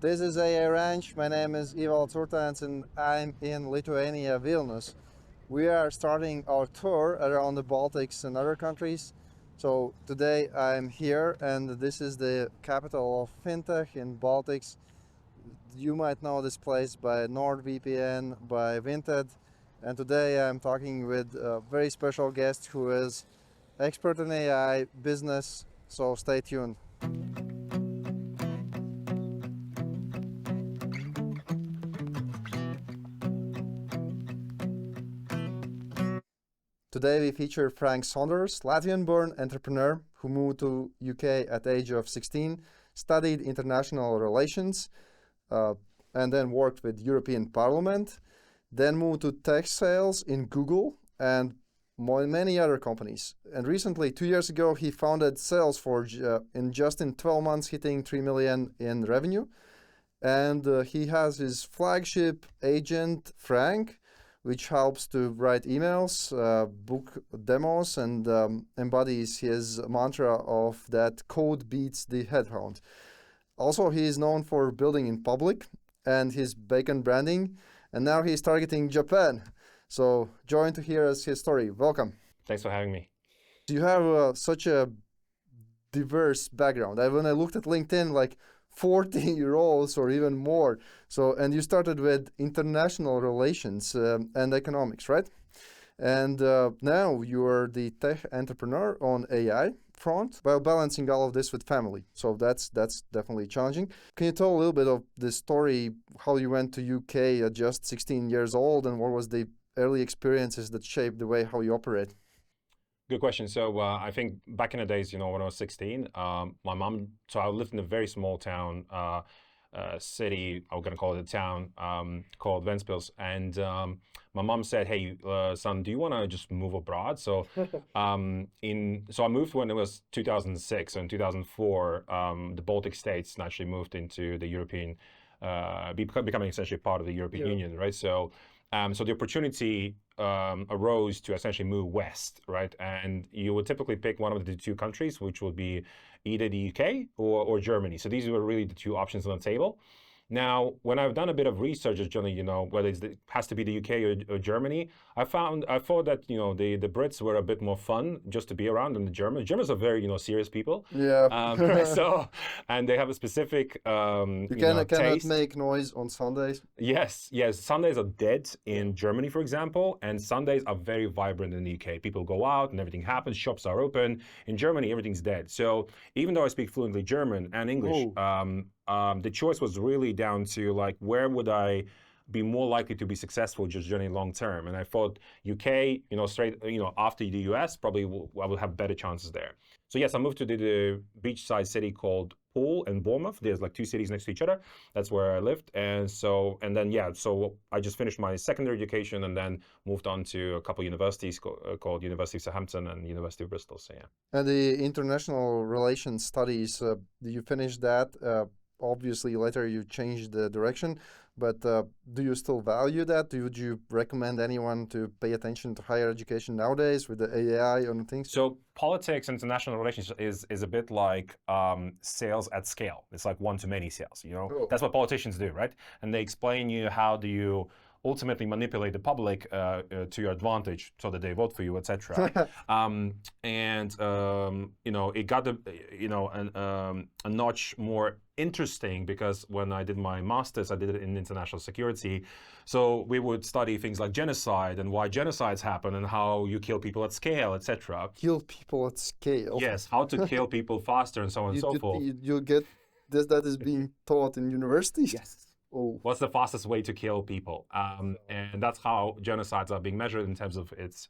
This is AA Ranch. My name is Evalds Urtans and I'm in Lithuania, Vilnius. We are starting our tour around the Baltics and other countries. So today I'm here and this is the capital of FinTech in Baltics. You might know this place by NordVPN, by Vinted. And today I'm talking with a very special guest who is expert in AI business. So stay tuned. Today we feature Frank Sondors, Latvian-born entrepreneur who moved to UK at the age of 16, studied international relations, and then worked with European Parliament, then moved to tech sales in Google and many other companies. And recently, 2 years ago, he founded Salesforge in 12 months, hitting 3 million in revenue. And he has his flagship agent, Frank, which helps to write emails, book demos, and embodies his mantra of that code beats the headhound. Also, he is known for building in public and his bacon branding, and now he's targeting Japan. So join to hear us his story. Welcome. Thanks for having me. You have such a diverse background. When I looked at LinkedIn, like 40-year-olds or even more. So, and you started with international relations and economics, right? And now you are the tech entrepreneur on AI front while balancing all of this with family. So that's definitely challenging. Can you tell a little bit of the story, how you went to UK at just 16 years old and what was the early experiences that shaped the way how you operate? Good question. So I think back in the days, when I was 16, my mom, so I lived in a very small town, city, I'm going to call it a town, called Ventspils. And my mom said, hey, son, do you want to just move abroad? So so I moved when it was 2006. So in 2004, the Baltic states naturally moved into the European, becoming essentially part of the European Union, right? So the opportunity arose to essentially move west, right? And you would typically pick one of the two countries, which would be either the UK or Germany. So these were really the two options on the table. Now, when I've done a bit of research, generally, whether it has to be the UK or Germany, I thought that, the Brits were a bit more fun just to be around than the Germans. Germans are very, serious people. Yeah. So, and they have a specific, you cannot taste. make noise on Sundays. Yes. Sundays are dead in Germany, for example, and Sundays are very vibrant in the UK. People go out and everything happens. Shops are open. In Germany, everything's dead. So even though I speak fluently German and English, the choice was really down to like, where would I be more likely to be successful just journey long term? And I thought UK, straight, after the US, probably I would have better chances there. So yes, I moved to the beachside city called Poole and Bournemouth. There's like two cities next to each other. That's where I lived. And so I just finished my secondary education and then moved on to a couple of universities called University of Southampton and University of Bristol. So yeah. And the international relations studies, you finished that? Obviously, later you changed the direction, but do you still value that? Would you recommend anyone to pay attention to higher education nowadays with the AI and things? So politics and international relations is a bit like sales at scale. It's like one-to-many sales, That's what politicians do, right? And they explain you how do you ultimately manipulate the public to your advantage so that they vote for you, etc. It got a notch more interesting because when I did my master's, I did it in international security. So we would study things like genocide and why genocides happen and how you kill people at scale, etc. Kill people at scale. Yes, how to kill people faster and so on and so forth. You get this, that is being taught in universities? Yes. Oh. What's the fastest way to kill people? And that's how genocides are being measured in terms of its,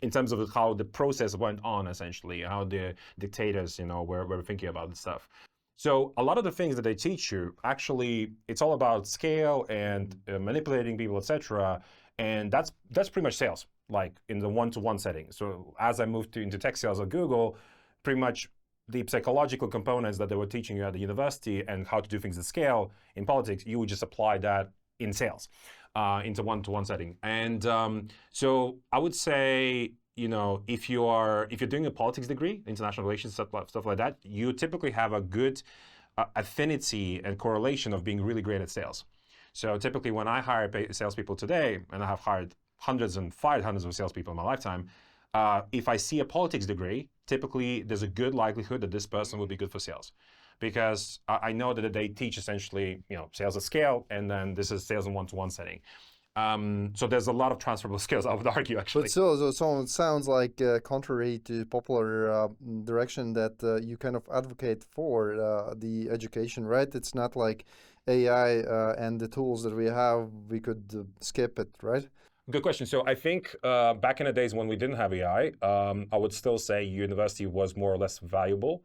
in terms of how the process went on, essentially, how the dictators, were thinking about this stuff. So a lot of the things that they teach you, actually, it's all about scale and manipulating people, etc. And that's pretty much sales, like in the one-to-one setting. So as I moved into tech sales at Google, pretty much the psychological components that they were teaching you at the university and how to do things at scale in politics, you would just apply that in sales into one-to-one setting. And so I would say if you're doing a politics degree, international relations, stuff like that, you typically have a good affinity and correlation of being really great at sales. So typically when I hire salespeople today, and I have hired hundreds and fired hundreds of salespeople in my lifetime, if I see a politics degree, typically there's a good likelihood that this person will be good for sales. Because I know that they teach essentially, sales at scale, and then this is sales in one-to-one setting. So there's a lot of transferable skills, I would argue, actually. But still, so it sounds like contrary to popular direction that you kind of advocate for the education, right? It's not like AI and the tools that we have, we could skip it, right? Good question. So I think back in the days when we didn't have AI, I would still say university was more or less valuable.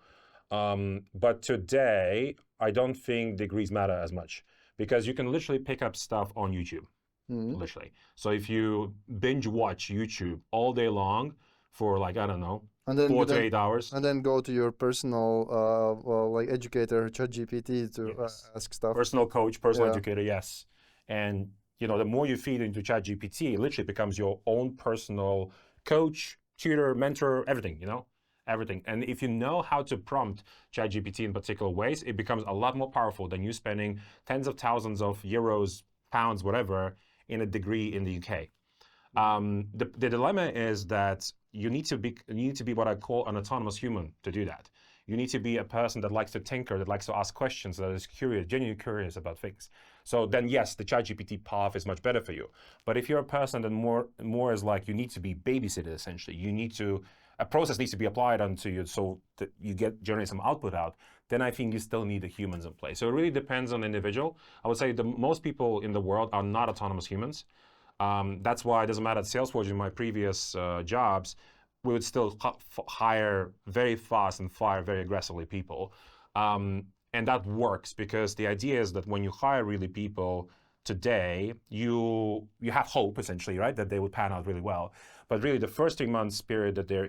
But today, I don't think degrees matter as much because you can literally pick up stuff on YouTube, literally. So if you binge watch YouTube all day long for like, I don't know, And then 4 to 8 hours. and then go to your personal like educator, ChatGPT, to ask stuff. Personal coach, personal Yeah. educator, yes. And the more you feed into ChatGPT, it literally becomes your own personal coach, tutor, mentor, everything, everything. And if you know how to prompt ChatGPT in particular ways, it becomes a lot more powerful than you spending tens of thousands of euros, pounds, whatever, in a degree in the UK. The dilemma is that you need to be what I call an autonomous human to do that. You need to be a person that likes to tinker, that likes to ask questions, that is curious, genuinely curious about things. So then, yes, the ChatGPT path is much better for you. But if you're a person that more is like you need to be babysitted, essentially, a process needs to be applied onto you so that you generate some output out, then I think you still need the humans in place. So it really depends on the individual. I would say most people in the world are not autonomous humans. That's why it doesn't matter at Salesforge in my previous jobs, we would still hire very fast and fire very aggressively people. And that works because the idea is that when you hire really people today, you have hope essentially, right? That they would pan out really well. But really the first 3 months period that they're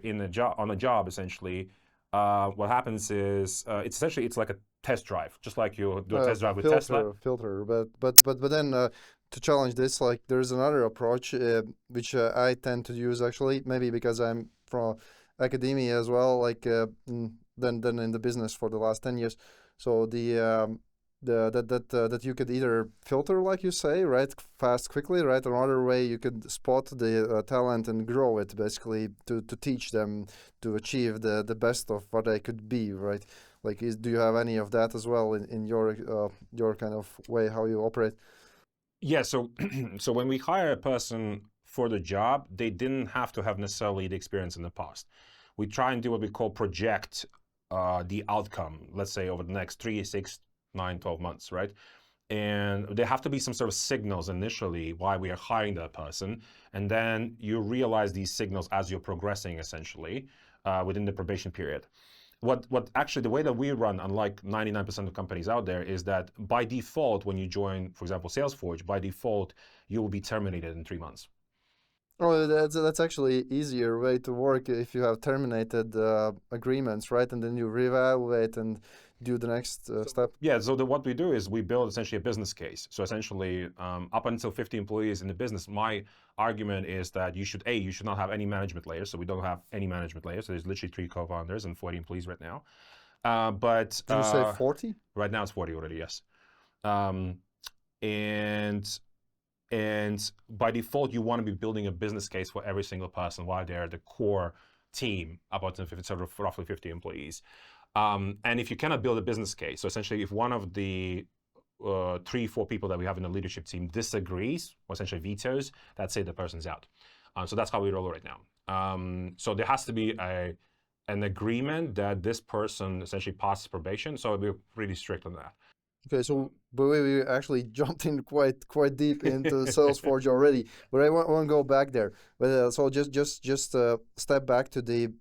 on a job essentially, what happens is it's like a test drive, just like you do a test drive with Tesla. Filter, but then to challenge this, like there's another approach which I tend to use actually, maybe because I'm from academia as well, like then in the business for the last 10 years. So that you could either filter, like you say, right, fast, quickly, right? Another way you could spot the talent and grow it, basically, to teach them to achieve the best of what they could be, right? Like, do you have any of that as well in your kind of way how you operate? Yeah. So so when we hire a person for the job, they didn't have to have necessarily the experience in the past. We try and do what we call project the outcome, let's say over the next 3, 6, 9, 12 months, right? And there have to be some sort of signals initially why we are hiring that person. And then you realize these signals as you're progressing essentially within the probation period. What actually, the way that we run, unlike 99% of companies out there, is that by default, when you join, for example, Salesforge, by default, you will be terminated in 3 months. Oh, that's actually easier way to work if you have terminated agreements, right? And then you reevaluate and do the next step. Yeah, so what we do is we build essentially a business case. So essentially, up until 50 employees in the business, my argument is that you should not have any management layers. So we don't have any management layers. So there's literally 3 co-founders and 40 employees right now. But did you say 40? Right now it's 40 already, yes. And by default, you want to be building a business case for every single person while they're the core team, about sort of roughly 50 employees. And if you cannot build a business case, so essentially if one of the 3, 4 people that we have in the leadership team disagrees, or essentially vetoes, that's it, the person's out. So that's how we roll right now. So there has to be an agreement that this person essentially passes probation, so we're really strict on that. Okay, so but we actually jumped in quite deep into Salesforge already, but I want to go back there. But so just step back to the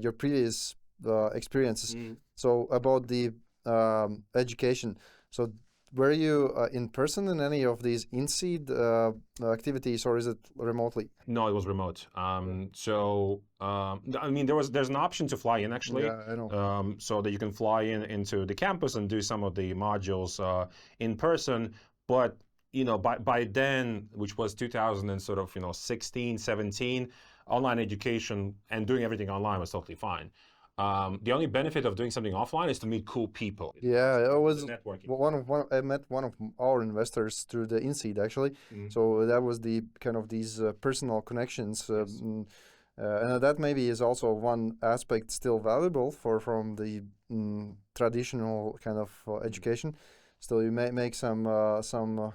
your previous experiences. So about the education. So were you in person in any of these in-seed activities, or is it remotely? No, it was remote. I mean, there's an option to fly in actually. Yeah, I know. So that you can fly into the campus and do some of the modules in person. But by then, which was 2016, 17, online education and doing everything online was totally fine. The only benefit of doing something offline is to meet cool people. Yeah, I was Networking. I met one of our investors through the InSeed actually. Mm. So that was the kind of these personal connections, Yes. and that maybe is also one aspect still valuable from the traditional kind of education. Still, you may make some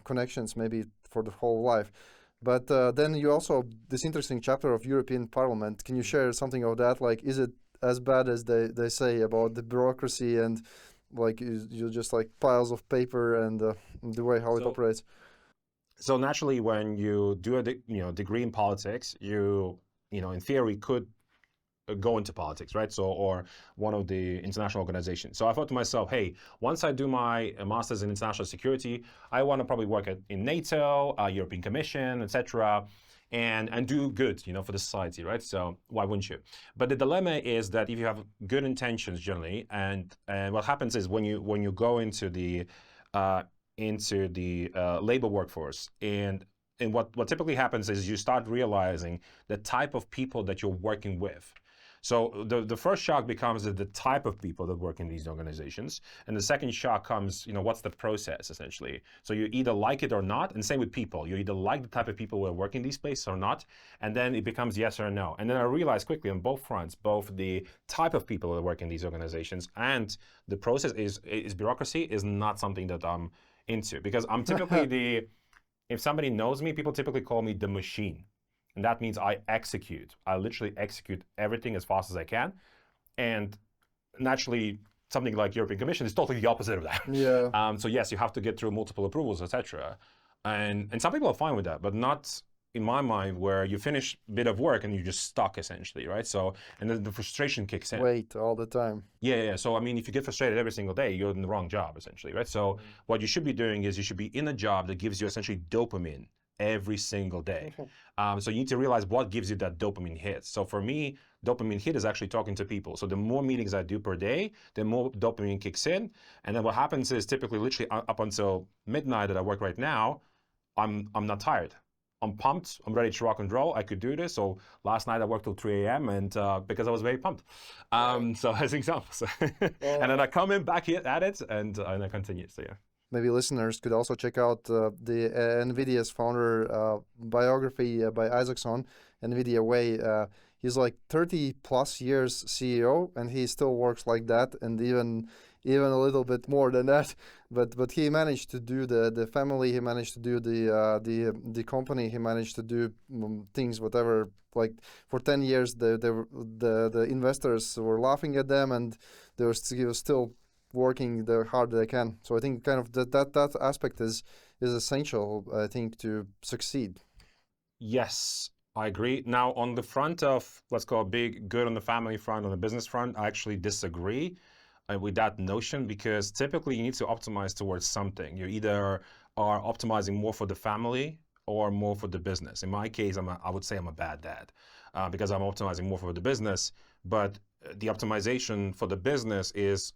connections maybe for the whole life. But then you also this interesting chapter of European Parliament. Can you share something of that? Like, is it as bad as they say about the bureaucracy and like you just like piles of paper and the way how it operates? So naturally, when you do a degree in politics, in theory could go into politics, right? So, or one of the international organizations. So I thought to myself, hey, once I do my master's in international security, I want to probably work in NATO, European Commission, etc., and do good, for the society, right? So why wouldn't you? But the dilemma is that if you have good intentions generally, and what happens is when you go into the labor workforce and what typically happens is you start realizing the type of people that you're working with. So the first shock becomes the type of people that work in these organizations, and the second shock comes, what's the process essentially? So you either like it or not, and same with people. You either like the type of people who are working these places or not, and then it becomes yes or no. And then I realized quickly on both fronts, both the type of people that work in these organizations and the process is bureaucracy is not something that I'm into, because I'm typically if somebody knows me, people typically call me the machine. And that means I literally execute everything as fast as I can. And naturally, something like European Commission is totally the opposite of that. Yeah. So yes, you have to get through multiple approvals, etc. And some people are fine with that, but not in my mind, where you finish a bit of work and you're just stuck essentially, right? So, and then the frustration kicks in. Wait all the time. Yeah. So, I mean, if you get frustrated every single day, you're in the wrong job essentially, right? So what you should be doing is you should be in a job that gives you essentially dopamine every single day. So you need to realize what gives you that dopamine hit. So for me, dopamine hit is actually talking to people. So the more meetings I do per day, the more dopamine kicks in. And then what happens is typically literally up until midnight that I work right now, I'm not tired. I'm pumped. I'm ready to rock and roll. I could do this. So last night I worked till 3 a.m. and because I was very pumped. So as examples. And then I come in back at it and I continue. So yeah. Maybe listeners could also check out the NVIDIA's founder biography by Isaacson, NVIDIA Way. He's like 30 plus years CEO, and he still works like that, and even a little bit more than that. But he managed to do the family. He managed to do the company. He managed to do things whatever. Like for 10 years, the investors were laughing at them, and they were still working the hard they can. So I think kind of that aspect is essential, I think, to succeed. Yes, I agree. Now, on the front of, let's call it big good on the family front, on the business front, I actually disagree with that notion, because typically you need to optimize towards something. You either are optimizing more for the family or more for the business. In my case, I would say I'm a bad dad because I'm optimizing more for the business, but the optimization for the business is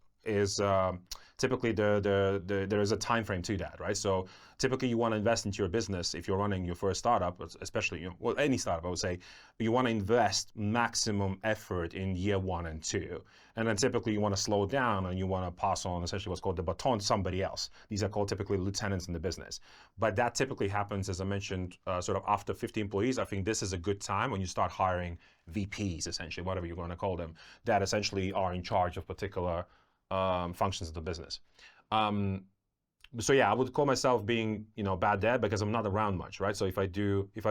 typically there is a time frame to that, right? So typically you want to invest into your business if you're running your first startup, especially any startup, I would say, you want to invest maximum effort in year 1 and 2, and then typically you want to slow down and you want to pass on essentially what's called the baton to somebody else. These are called typically lieutenants in the business, but that typically happens, as I mentioned, sort of after 50 employees. I think this is a good time when you start hiring VPs, essentially, whatever you're going to call them, that essentially are in charge of particular functions of the business. So yeah, I would call myself being, bad dad because I'm not around much, right? So if I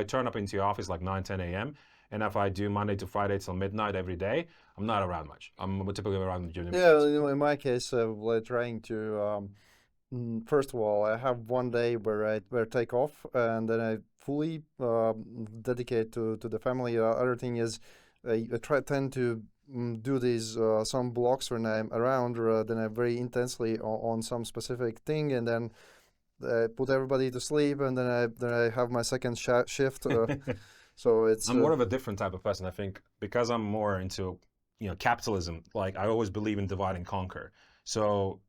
turn up into your office like 9, 10 a.m. and if I do Monday to Friday till midnight every day, I'm not around much. I'm typically around during the Yeah, meetings. in my case, we're trying to first of all, I have one day where I take off, and then I fully dedicate to the family. Other thing is, I tend to do these some blocks when I'm around, then I very intensely on some specific thing, and then put everybody to sleep, and then I have my second shift. So it's I'm more of a different type of person, I think, because I'm more into, capitalism. Like I always believe in divide and conquer. So,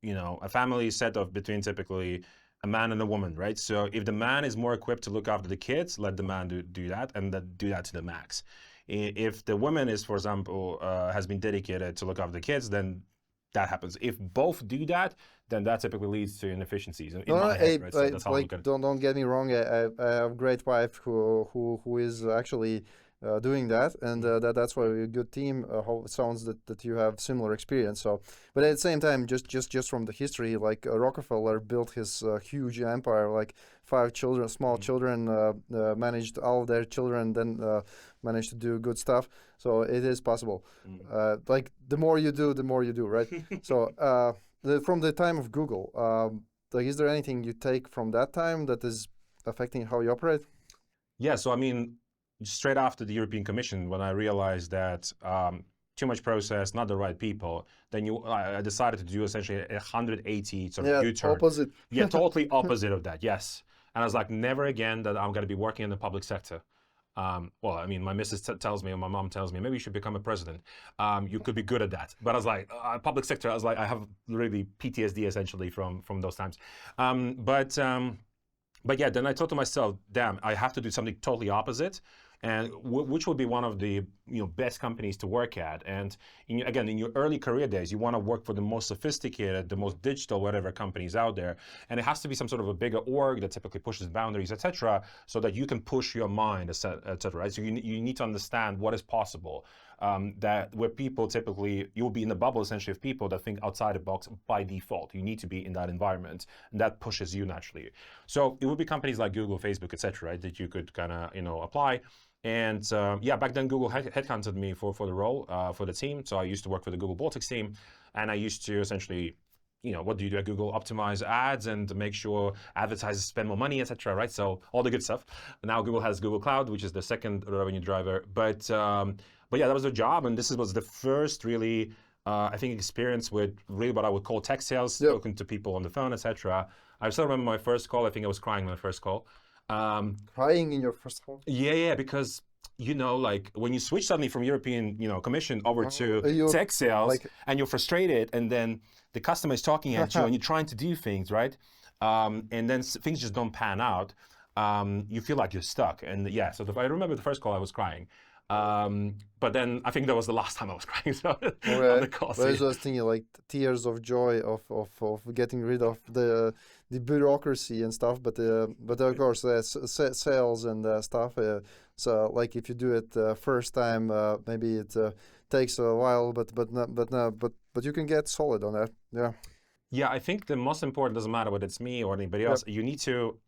a family is set of between typically a man and a woman, right? So if the man is more equipped to look after the kids, let the man do that, and do that to the max. If the woman is, for example, has been dedicated to look after the kids, then that happens. If both do that, then that typically leads to inefficiencies in my head, right? So that's how I look at it. Don't get me wrong. I have a great wife who is actually doing that, and that's why we're a good team. How it sounds that you have similar experience. So, but at the same time, just from the history, like Rockefeller built his huge empire, like 5 children, small children, managed all of their children, then managed to do good stuff. So it is possible. Like the more you do, right? So from the time of Google, like, is there anything you take from that time that is affecting how you operate? Yeah, so I mean, straight after the European Commission, when I realized that too much process, not the right people, then I decided to do essentially a 180 sort of U-turn. Opposite. Yeah, totally opposite of that, yes. And I was like, never again that I'm going to be working in the public sector. Well, I mean, my missus tells me, and my mom tells me, maybe you should become a president. You could be good at that. But I was like, public sector, I was like, I have really PTSD essentially from those times. But yeah, then I thought to myself, damn, I have to do something totally opposite, and which would be one of the best companies to work at. And again, in your early career days, you want to work for the most sophisticated, the most digital, whatever companies out there, and it has to be some sort of a bigger org that typically pushes boundaries, etc., so that you can push your mind, etc. Right? So you need to understand what is possible. That where people typically, you'll be in the bubble essentially of people that think outside the box by default. You need to be in that environment, and that pushes you naturally. So it would be companies like Google, Facebook, etc., right, that you could kind of apply. And yeah, back then Google headhunted me for the role, for the team. So I used to work for the Google Baltics team, and I used to essentially, what do you do at Google? Optimize ads and make sure advertisers spend more money, etc. Right? So all the good stuff. Now Google has Google Cloud, which is the second revenue driver. But yeah, that was the job, and this was the first really, I think, experience with really what I would call tech sales, talking to people on the phone, etc. I still remember my first call. I think I was crying my first call. Crying in your first call? Yeah, because like when you switch suddenly from European, Commission over to tech sales, and you're frustrated, and then the customer is talking at you, and you're trying to do things, right? And then things just don't pan out. You feel like you're stuck, and yeah. So I remember the first call, I was crying. But then I think that was the last time I was crying. So on the call. I was just thinking, like, tears of joy of getting rid of the bureaucracy and stuff. But of course, sales and stuff. So like if you do it first time, maybe it takes a while. But you can get solid on that. Yeah. Yeah, I think the most important, doesn't matter whether it's me or anybody else. You need to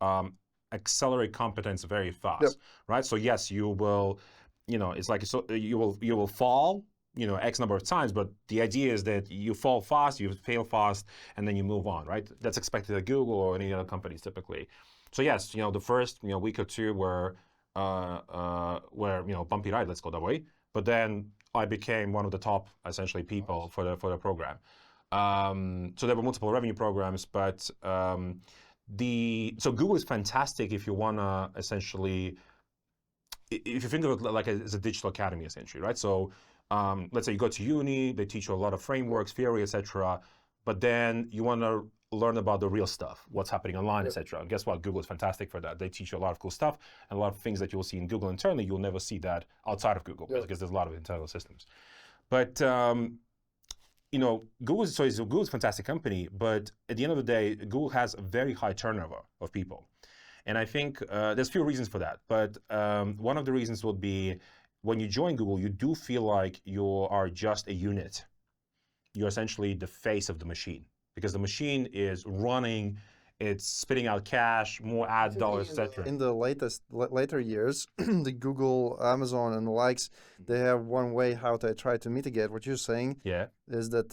accelerate competence very fast, right? So yes, you will. It's like, so you will fall, X number of times, but the idea is that you fall fast, you fail fast, and then you move on, right? That's expected at Google or any other companies typically. So yes, the first week or two were bumpy ride, let's go that way. But then I became one of the top essentially people for the program. So there were multiple revenue programs, but so Google is fantastic if you wanna essentially, if you think of it like as a digital academy, essentially, right? So let's say you go to uni, they teach you a lot of frameworks, theory, etc. But then you want to learn about the real stuff, what's happening online, etc. And guess what? Google is fantastic for that. They teach you a lot of cool stuff, and a lot of things that you'll see in Google internally, you'll never see that outside of Google, because there's a lot of internal systems. But Google's a fantastic company, but at the end of the day, Google has a very high turnover of people. And I think there's a few reasons for that. But one of the reasons would be, when you join Google, you do feel like you are just a unit. You're essentially the face of the machine, because the machine is running, it's spitting out cash, more ad dollars, etc. In the later years, the Google, Amazon, and the likes, they have one way how they try to mitigate what you're saying. Yeah. Is that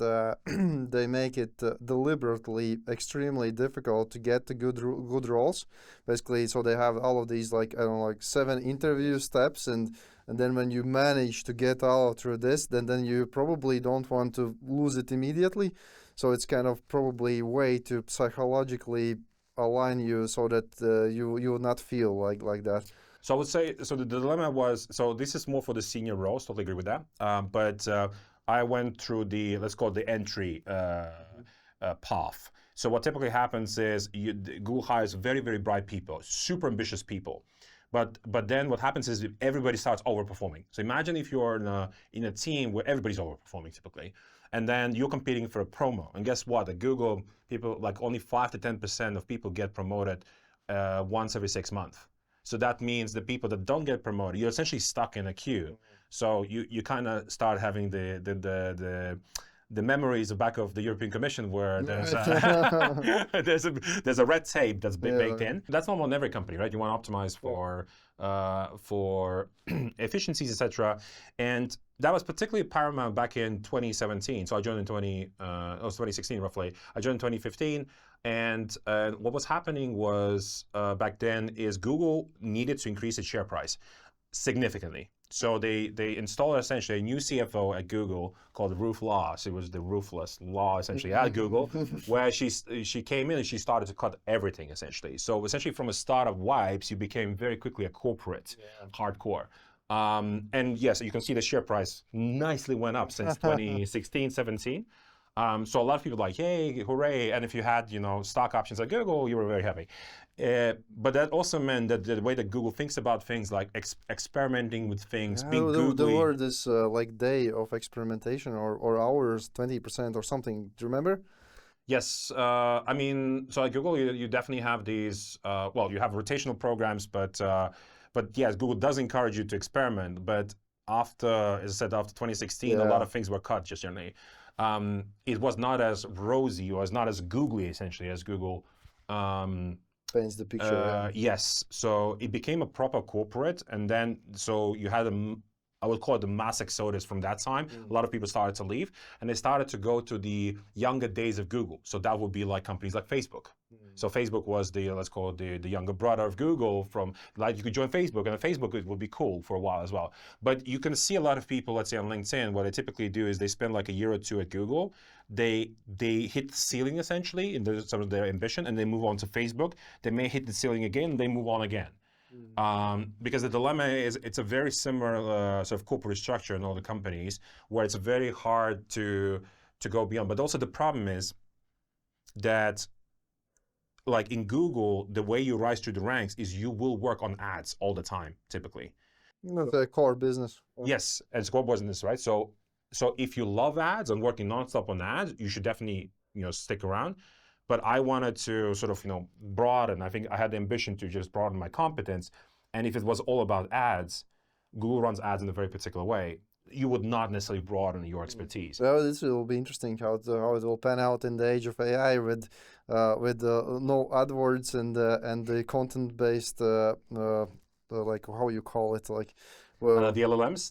they make it deliberately extremely difficult to get the good roles. Basically, so they have all of these, like, I don't know, like 7 interview steps, and then when you manage to get all through this, then you probably don't want to lose it immediately. So it's kind of probably a way to psychologically align you so that you will not feel like that. So I would say, so the dilemma was, so this is more for the senior roles, totally agree with that. But I went through the, let's call it the entry path. So what typically happens is Google hires very, very bright people, super ambitious people. But then what happens is everybody starts overperforming. So imagine if you're in a team where everybody's overperforming typically, and then you're competing for a promo. And guess what? At Google, people like only 5 to 10% of people get promoted once every 6 months. So that means the people that don't get promoted, you're essentially stuck in a queue. So you kind of start having the memories back of the European Commission where there's there's a red tape that's baked in. That's normal in every company, right? You want to optimize for efficiencies, etc. And that was particularly paramount back in 2017. So I joined in 2016 roughly. I joined in 2015. And what was happening was back then is Google needed to increase its share price significantly. So they installed essentially a new CFO at Google called Ruth Law. So it was the ruthless law essentially at Google, where she came in and she started to cut everything essentially. So essentially from a startup vibes, you became very quickly a corporate, hardcore. And yes, you can see the share price nicely went up since 2016, 17. So a lot of people like, hey, hooray. And if you had, stock options at Google, you were very happy. But that also meant that the way that Google thinks about things like experimenting with things, being googly. The word is like day of experimentation or hours, 20% or something. Do you remember? Yes. So at Google, you definitely have these, you have rotational programs, but yes, Google does encourage you to experiment. But after 2016, a lot of things were cut just generally. It was not as rosy, or was not as googly essentially as Google paints the picture. Yes, so it became a proper corporate, and then so you had I would call it the mass exodus from that time. A lot of people started to leave, and they started to go to the younger days of Google. So that would be like companies like Facebook. So Facebook was let's call it the younger brother of Google. From like you could join Facebook, and Facebook would be cool for a while as well. But you can see a lot of people, let's say on LinkedIn, what they typically do is they spend like a year or two at Google. They hit the ceiling essentially in some of their ambition, and they move on to Facebook. They may hit the ceiling again, and they move on again. Because the dilemma is it's a very similar sort of corporate structure in all the companies where it's very hard to go beyond. But also the problem is that like in Google, the way you rise through the ranks is you will work on ads all the time, typically. The core business. Yes, and it's core business, right? So if you love ads and working nonstop on ads, you should definitely stick around. But I wanted to sort of broaden. I think I had the ambition to just broaden my competence. And if it was all about ads, Google runs ads in a very particular way. You would not necessarily broaden your expertise. Well, this will be interesting how it will pan out in the age of AI with no AdWords and the content-based like how you call it, like the LLMs,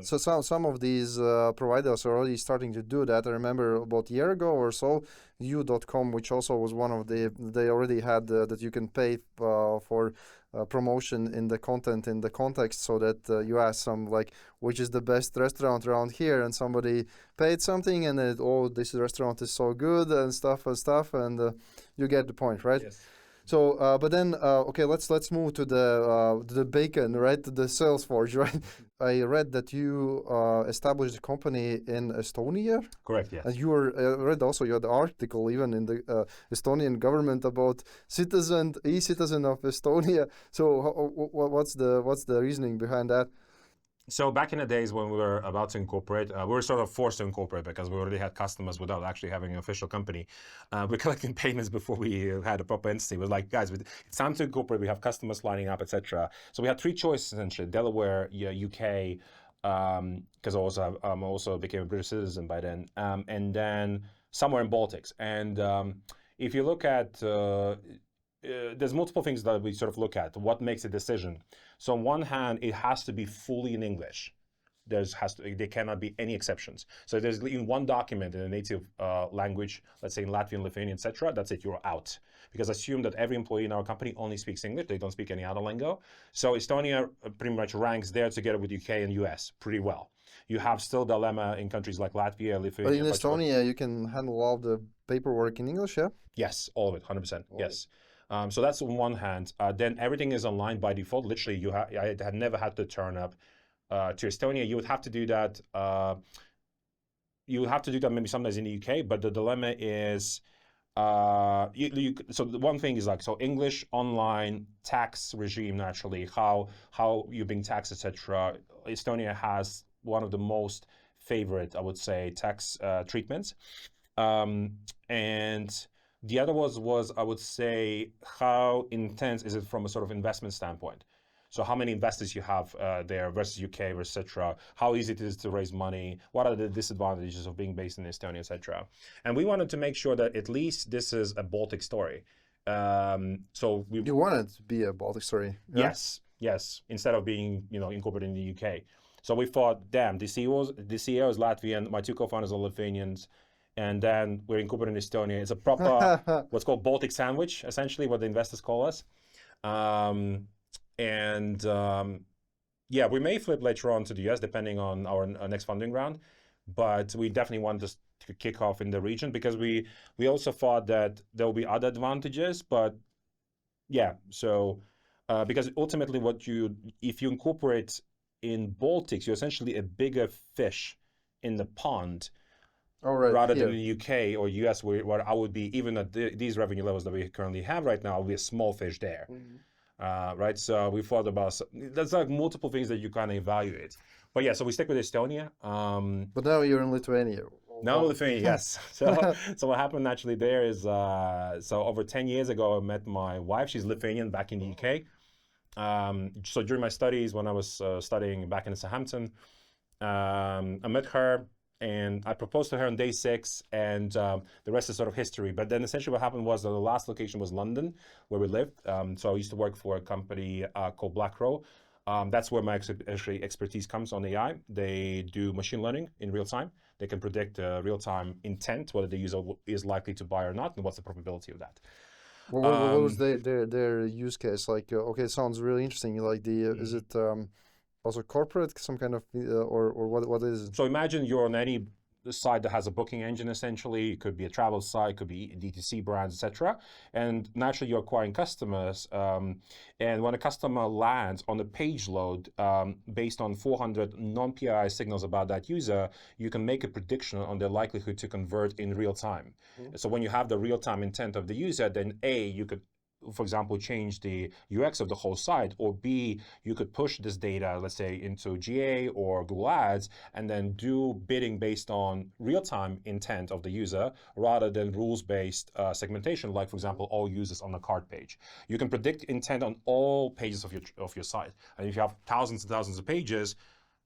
so some of these providers are already starting to do that. I remember about a year ago or so, U.com, which also was one of they already had that you can pay for promotion in the content, in the context, so that you ask some like, which is the best restaurant around here, and somebody paid something, and this restaurant is so good and stuff, and you get the point, right? Yes. So, but then, okay, let's move to the bacon, right? The Salesforge, right? I read that you established a company in Estonia. Correct. Yes. And you read also you had the article even in the Estonian government about e-citizen of Estonia. So, what's the reasoning behind that? So back in the days when we were about to incorporate, we were sort of forced to incorporate because we already had customers without actually having an official company. We're collecting payments before we had a proper entity. It was like, guys, it's time to incorporate. We have customers lining up, etc. So we had three choices essentially: Delaware, UK, because I also became a British citizen by then, and then somewhere in Baltics. And if you look at there's multiple things that we sort of look at. What makes a decision? So on one hand, it has to be fully in English. There cannot be any exceptions. So there's in one document in a native language, let's say in Latvian, Lithuanian, etc. That's it. You're out. Because assume that every employee in our company only speaks English. They don't speak any other lingo. So Estonia pretty much ranks there together with UK and US pretty well. You have still dilemma in countries like Latvia, Lithuania. But in Estonia, you can handle all the paperwork in English, yeah? Yes, all of it, 100%. Yes. So that's on one hand. Then everything is online by default. Literally, I had never had to turn up to Estonia. You would have to do that you have to do that maybe sometimes in the UK, but the dilemma is so the one thing is like, so English online tax regime, naturally how you're being taxed, etc. Estonia has one of the most favorite, I would say, tax treatments. And the other was I would say, how intense is it from a sort of investment standpoint? So how many investors you have there versus UK versus etc. How easy it is to raise money? What are the disadvantages of being based in Estonia, etc. And we wanted to make sure that at least this is a Baltic story. So we You want it to be a Baltic story, yeah? yes, instead of being incorporated in the UK. So we thought, damn, the CEO is Latvian, my two co-founders are Lithuanians, and then we're incorporated in Estonia. It's a proper what's called Baltic sandwich, essentially, what the investors call us. Yeah, we may flip later on to the US depending on our next funding round, but we definitely want to kick off in the region because we also thought that there will be other advantages, but yeah, so because ultimately if you incorporate in Baltics, you're essentially a bigger fish in the pond rather than in the UK or US where I would be, even at these revenue levels that we currently have right now, I'll be a small fish there. Right, so we thought about there's like multiple things that you kind of evaluate, but yeah, so we stick with Estonia. But now you're in Lithuania. Now Lithuania, yes. So what happened naturally there is so over 10 years ago I met my wife. She's Lithuanian, back in the UK. So during my studies, when I was studying back in Southampton, I met her. And I proposed to her on day 6, and the rest is sort of history. But then essentially what happened was that the last location was London, where we lived. So I used to work for a company called BlackRow. That's where my expertise comes on AI. They do machine learning in real time. They can predict real-time intent, whether the user is likely to buy or not, and what's the probability of that. What was their use case? Like, okay, it sounds really interesting. Like is it also corporate, some kind of, or what is it? So imagine you're on any site that has a booking engine, essentially. It could be a travel site, it could be DTC brands, etc. And naturally, you're acquiring customers. And when a customer lands on the page load, based on 400 non-PII signals about that user, you can make a prediction on their likelihood to convert in real time. So when you have the real-time intent of the user, then A, you could, for example, change the UX of the whole site, or B, you could push this data, let's say, into GA or Google Ads, and then do bidding based on real-time intent of the user rather than rules-based segmentation, like, for example, all users on the cart page. You can predict intent on all pages of your site. And if you have thousands and thousands of pages,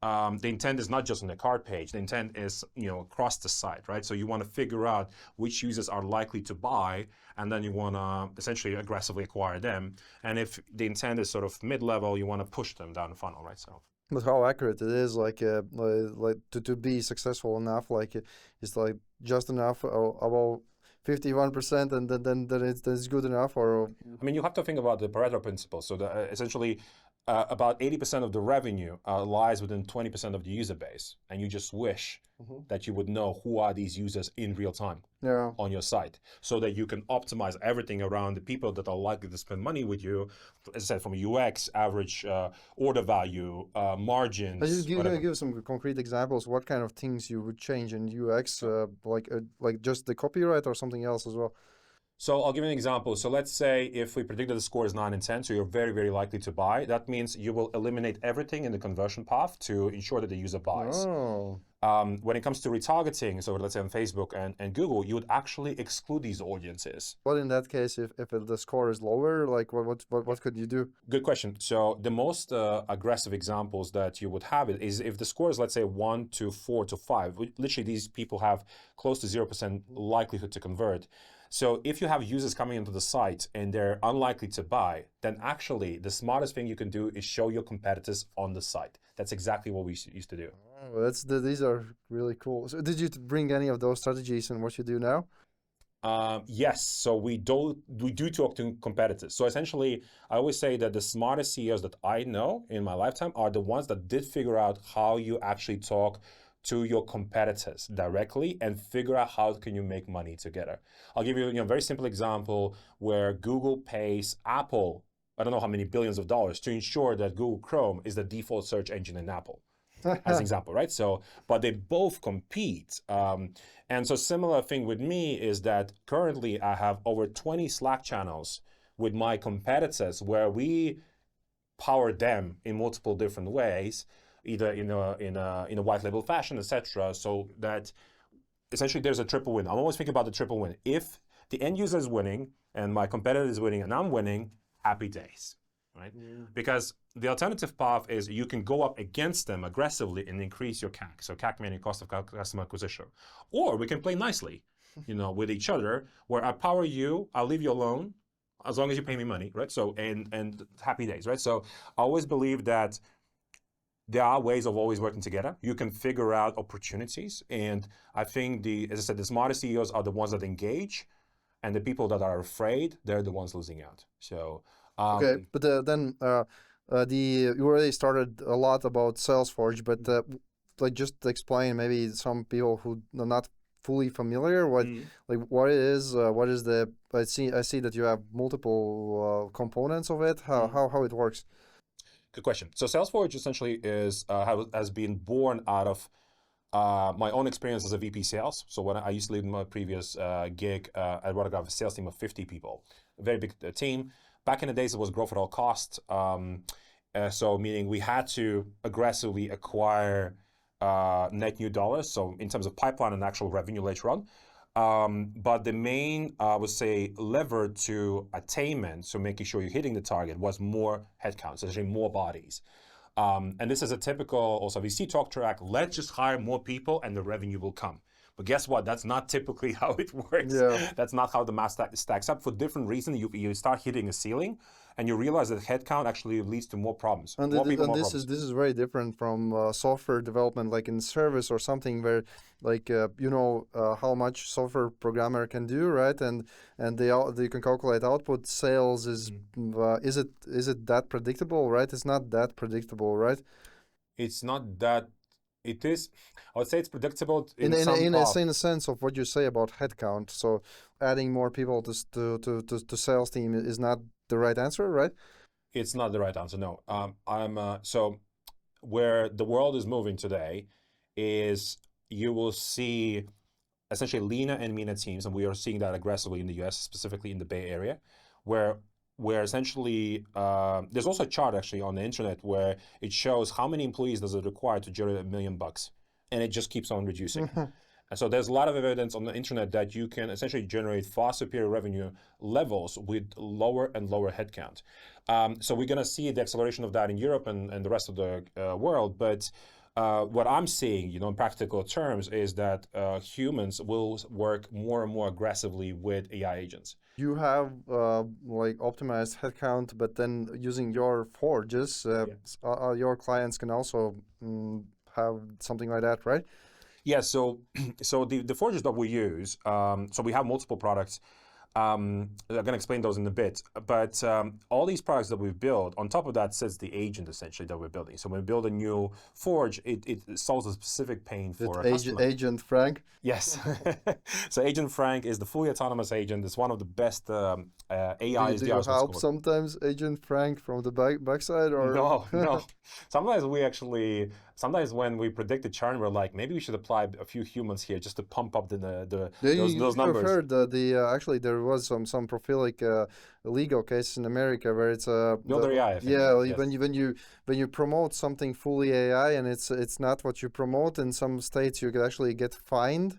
the intent is not just on the cart page. The intent is, across the site, right? So you want to figure out which users are likely to buy, and then you want to essentially aggressively acquire them. And if the intent is sort of mid-level, you want to push them down the funnel, right? So. But how accurate it is, like to be successful enough, like it's like just enough, about 51%, and then it's good enough, or. I mean, you have to think about the Pareto principle. So essentially, about 80% of the revenue lies within 20% of the user base, and you just wish that you would know who are these users in real time on your site, so that you can optimize everything around the people that are likely to spend money with you, as I said, from UX, average order value, margins. Just give some concrete examples. What kind of things you would change in UX, like just the copyright or something else as well? So I'll give you an example. So let's say if we predict that the score is 9 and 10, so you're very, very likely to buy. That means you will eliminate everything in the conversion path to ensure that the user buys. Oh. When it comes to retargeting, so let's say on Facebook and Google, you would actually exclude these audiences. But in that case, if the score is lower, like what could you do? Good question. So the most aggressive examples that you would have is if the score is, let's say, 1 to 4 to 5. Literally, these people have close to 0% likelihood to convert. So if you have users coming into the site and they're unlikely to buy, then actually the smartest thing you can do is show your competitors on the site. That's exactly what we used to do. Oh, these are really cool. So did you bring any of those strategies in what you do now? Yes. So we do talk to competitors. So essentially, I always say that the smartest CEOs that I know in my lifetime are the ones that did figure out how you actually talk to your competitors directly and figure out how can you make money together. I'll give you a very simple example where Google pays Apple, I don't know how many billions of dollars, to ensure that Google Chrome is the default search engine in Apple. as an example, right? So, but they both compete. And so similar thing with me is that currently I have over 20 Slack channels with my competitors where we power them in multiple different ways, either in a white label fashion, etc. So that essentially there's a triple win. I'm always thinking about the triple win. If the end user is winning and my competitor is winning and I'm winning, happy days, right? Yeah. Because the alternative path is you can go up against them aggressively and increase your CAC. So CAC meaning cost of customer acquisition. Or we can play nicely, with each other, where I power you, I'll leave you alone, as long as you pay me money, right? So, and happy days, right? So I always believe that there are ways of always working together. You can figure out opportunities. And I think as I said, the smartest CEOs are the ones that engage, and the people that are afraid, they're the ones losing out. So, Okay, but then you already started a lot about Salesforge, but like just explain maybe some people who are not fully familiar what it is. What is the? I see that you have multiple components of it. How it works? Good question. So Salesforge essentially has been born out of my own experience as a VP sales. So when I used to lead my previous gig, I brought a sales team of 50 people, a very big team. Back in the days, it was growth at all costs. So meaning we had to aggressively acquire net new dollars. So in terms of pipeline and actual revenue later on. But the main, I would say, lever to attainment, so making sure you're hitting the target, was more headcount, essentially more bodies. And this is a typical also VC talk track. Let's just hire more people and the revenue will come. But guess what? That's not typically how it works. Yeah. That's not how the math stacks up. For different reasons, you start hitting a ceiling, and you realize that headcount actually leads to more problems. And, more people, more this problems. is very different from software development, like in service or something where, like how much software programmer can do, right? And they can calculate output. Sales is is it that predictable, right? It's not that predictable, right? It's not that. It is. I would say it's predictable In some path. a sense of what you say about headcount. So adding more people to sales team is not the right answer, right? It's not the right answer. No. So where the world is moving today is you will see essentially leaner and meaner teams, and we are seeing that aggressively in the US, specifically in the Bay Area, where essentially there's also a chart actually on the internet where it shows how many employees does it require to generate $1 million, and it just keeps on reducing. And so there's a lot of evidence on the internet that you can essentially generate far superior revenue levels with lower and lower headcount. So we're going to see the acceleration of that in Europe and the rest of the world. But what I'm seeing, in practical terms, is that humans will work more and more aggressively with AI agents. You have like optimized headcount, but then using your forges, your clients can also have something like that, right? Yeah, so the forges that we use, so we have multiple products. I'm going to explain those in a bit, but all these products that we've built, on top of that sits the agent essentially that we're building. So when we build a new forge, it solves a specific pain for a customer. Agent Frank? Yes. So Agent Frank is the fully autonomous agent. It's one of the best AIs. Do you help sometimes Agent Frank from the backside? Or No. Sometimes when we predict the churn, we're like, maybe we should apply a few humans here just to pump up those numbers. I've heard actually there was some prophilic legal case in America where it's Builder AI. I think. Yes. when you promote something fully AI and it's not what you promote, in some states you could actually get fined.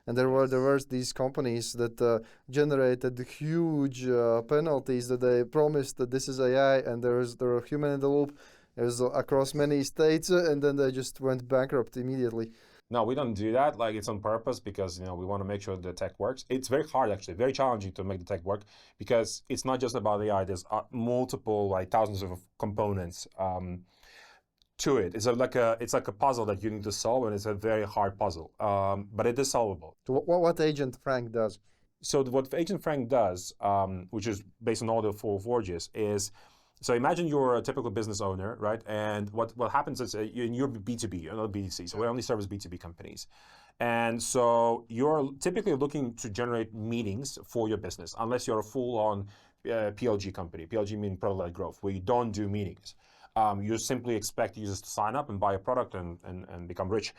And there were these companies that generated huge penalties that they promised that this is AI and there were human in the loop. It was across many states, and then they just went bankrupt immediately. No, we don't do that. Like, it's on purpose because we want to make sure the tech works. It's very hard, actually, very challenging to make the tech work because it's not just about AI. There's multiple, like thousands of components to it. It's like a puzzle that you need to solve, and it's a very hard puzzle. But it is solvable. So what Agent Frank does? So what Agent Frank does, which is based on all the four forges, is. So imagine you're a typical business owner, right? And what happens is you're B2B, you're not B2C. So we only service B2B companies. And so you're typically looking to generate meetings for your business, unless you're a full-on PLG company. PLG meaning product-led growth, where you don't do meetings. You simply expect users to sign up and buy a product and become rich.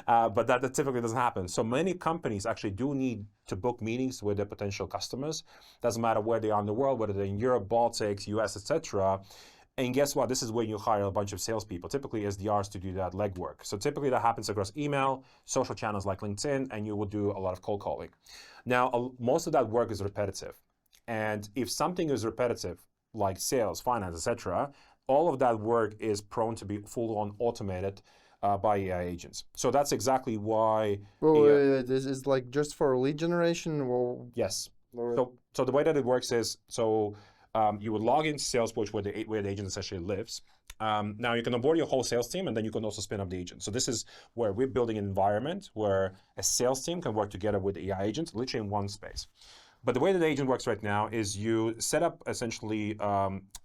But that typically doesn't happen. So many companies actually do need to book meetings with their potential customers. Doesn't matter where they are in the world, whether they're in Europe, Baltics, US, etc. And guess what? This is where you hire a bunch of salespeople, typically SDRs, to do that legwork. So typically that happens across email, social channels like LinkedIn, and you will do a lot of cold calling. Now, most of that work is repetitive. And if something is repetitive, like sales, finance, etc., all of that work is prone to be full-on automated by AI agents. So that's exactly why. Well, this is like just for lead generation. Well, yes. So the way that it works is, you would log into Salesforge where the agent essentially lives. Now you can onboard your whole sales team, and then you can also spin up the agent. So this is where we're building an environment where a sales team can work together with the AI agents, literally in one space. But the way that the agent works right now is you set up essentially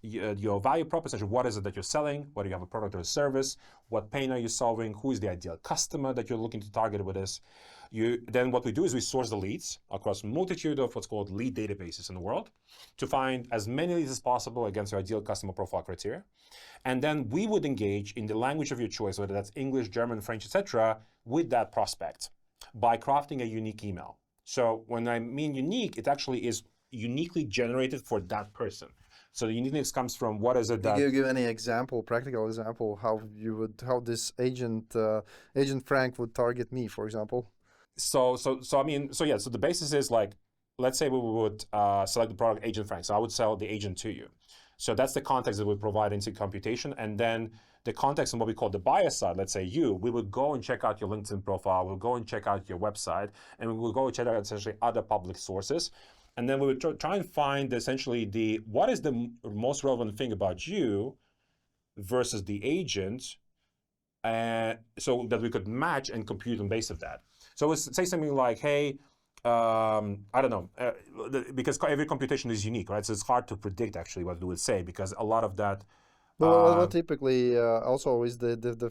your value proposition. What is it that you're selling? Whether you have a product or a service? What pain are you solving? Who is the ideal customer that you're looking to target with this? Then what we do is we source the leads across a multitude of what's called lead databases in the world to find as many leads as possible against your ideal customer profile criteria. And then we would engage in the language of your choice, whether that's English, German, French, etc., with that prospect by crafting a unique email. So when I mean unique, it actually is uniquely generated for that person. So the uniqueness comes from what is it that... Can you give any example, practical example, how this agent Frank would target me, for example? So the basis is like, let's say we would select the product Agent Frank. So I would sell the agent to you. So that's the context that we provide into computation. And then the context on what we call the buyer side, let's say we would go and check out your LinkedIn profile, we'll go and check out your website, and we will go and check out essentially other public sources. And then we would try and find essentially what is the most relevant thing about you versus the agent, so that we could match and compute on base of that. So let's say something like, hey, I don't know, because every computation is unique, right? So it's hard to predict actually what we would say, because a lot of that. But what typically also is the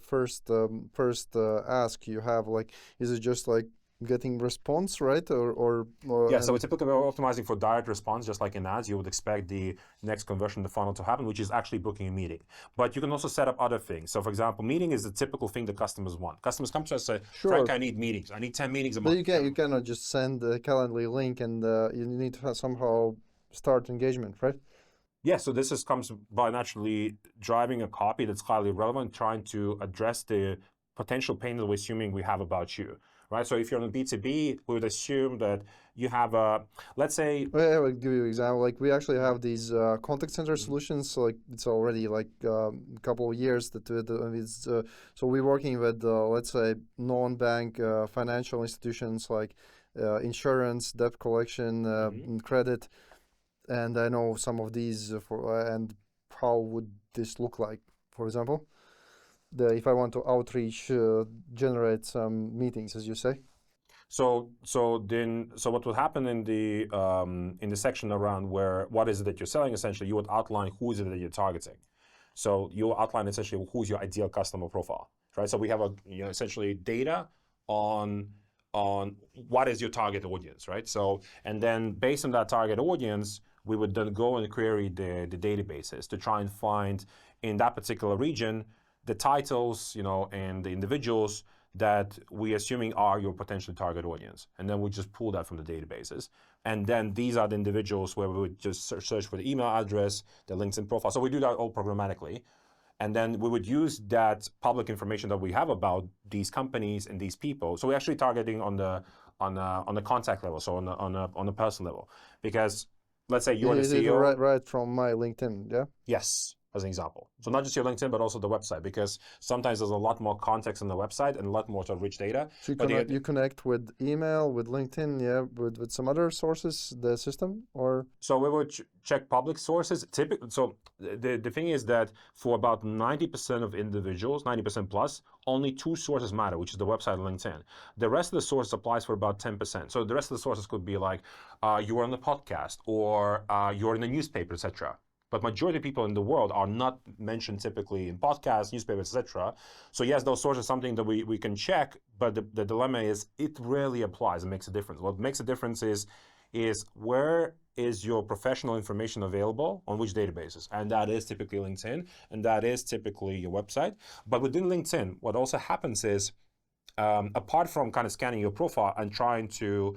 first ask you have, like, is it just like getting response, right? Or yeah, so typically we're optimizing for direct response, just like in ads. You would expect the next conversion in the funnel to happen, which is actually booking a meeting. But you can also set up other things. So for example, meeting is the typical thing that customers want. Customers come to us and say, sure, Frank, I need meetings. I need 10 meetings a month. But you cannot just send a Calendly link, and you need to somehow start engagement, right? Yeah, so this comes by naturally driving a copy that's highly relevant, trying to address the potential pain that we're assuming we have about you, right? So if you're on B2B, we would assume that you have let's say... I will give you an example. Like, we actually have these contact center solutions. So like, it's already like a couple of years that so we're working with, let's say, non-bank financial institutions like insurance, debt collection, credit. And I know some of these and how would this look like, for example, if I want to outreach, generate some meetings, as you say. So what would happen in the section around what is it that you're selling, essentially, you would outline who is it that you're targeting. So you outline essentially who's your ideal customer profile, right? So we have essentially data on what is your target audience, right? So, and then based on that target audience, we would then go and query the databases to try and find in that particular region the titles, and the individuals that we assuming are your potential target audience. And then we just pull that from the databases. And then these are the individuals where we would just search for the email address, the LinkedIn profile. So we do that all programmatically. And then we would use that public information that we have about these companies and these people. So we're actually targeting on the contact level, so on a personal level. Because let's say you're the CEO. Right from my LinkedIn, yeah? Yes, as an example. So not just your LinkedIn, but also the website, because sometimes there's a lot more context on the website and a lot more rich data. So you connect with email, with LinkedIn, yeah, with some other sources, the system, or? So we would check public sources. So the thing is that for about 90% of individuals, 90% plus, only 2 sources matter, which is the website and LinkedIn. The rest of the sources applies for about 10%. So the rest of the sources could be like, you were on the podcast, or you're in the newspaper, etc. But majority of people in the world are not mentioned typically in podcasts, newspapers, etc. So yes, those sources are something that we can check, but the dilemma is it rarely applies and makes a difference. What makes a difference is where is your professional information available on which databases? And that is typically LinkedIn, and that is typically your website. But within LinkedIn, what also happens is, apart from kind of scanning your profile and trying to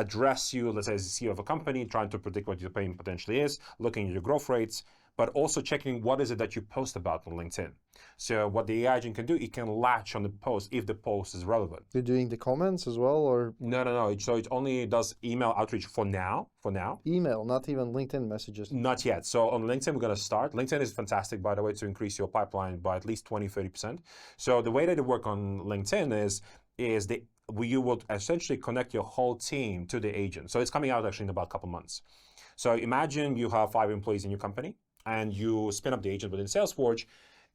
address you, let's say as the CEO of a company, trying to predict what your pain potentially is, looking at your growth rates, but also checking what is it that you post about on LinkedIn. So what the AI agent can do, it can latch on the post if the post is relevant. You're doing the comments as well, or? No. So it only does email outreach for now. Email, not even LinkedIn messages. Not yet. So on LinkedIn, we're going to start. LinkedIn is fantastic, by the way, to increase your pipeline by at least 20, 30%. So the way that it works on LinkedIn is you will essentially connect your whole team to the agent. So it's coming out actually in about a couple months. So imagine you have 5 employees in your company and you spin up the agent within Salesforge.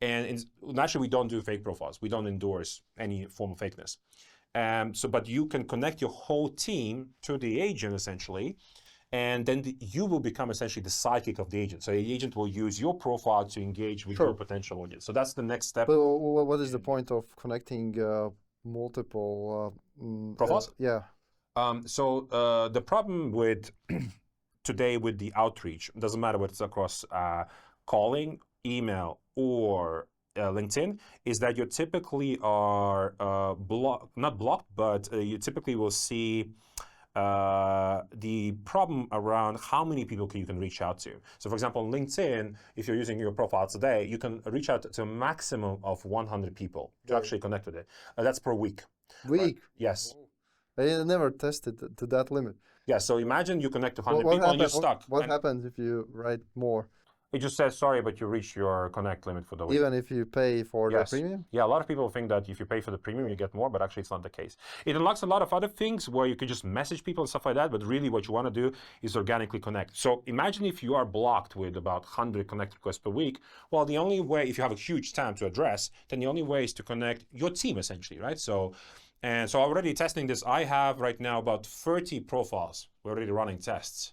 And naturally, we don't do fake profiles. We don't endorse any form of fakeness. But you can connect your whole team to the agent essentially, and then you will become essentially the sidekick of the agent. So the agent will use your profile to engage with your potential audience. So that's the next step. But what is the point of connecting multiple profiles? Yeah. The problem with today with the outreach, doesn't matter whether it's across calling, email, or LinkedIn, is that you typically are not blocked, but you typically will see the problem around how many people you can reach out to. So for example, on LinkedIn, if you're using your profile today, you can reach out to a maximum of 100 people to actually connect with it. That's per week. Week? Yes. I never tested to that limit. Yeah, so imagine you connect to 100 people and you're stuck. What happens if you write more? It just says, sorry, but you reached your connect limit for the week. Even if you pay for the premium? Yeah, a lot of people think that if you pay for the premium, you get more, but actually it's not the case. It unlocks a lot of other things where you can just message people and stuff like that, but really what you want to do is organically connect. So imagine if you are blocked with about 100 connect requests per week. Well, the only way, if you have a huge TAM to address, then the only way is to connect your team essentially, right? So already testing this, I have right now about 30 profiles. We're already running tests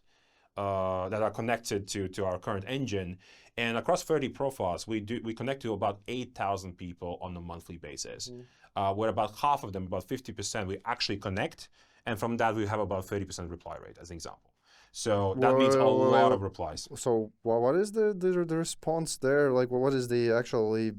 that are connected to our current engine. And across 30 profiles, we connect to about 8,000 people on a monthly basis. Where about half of them, about 50%, we actually connect. And from that, we have about 30% reply rate as an example. So that means a lot of replies. So what is the response there? Like, what is the actually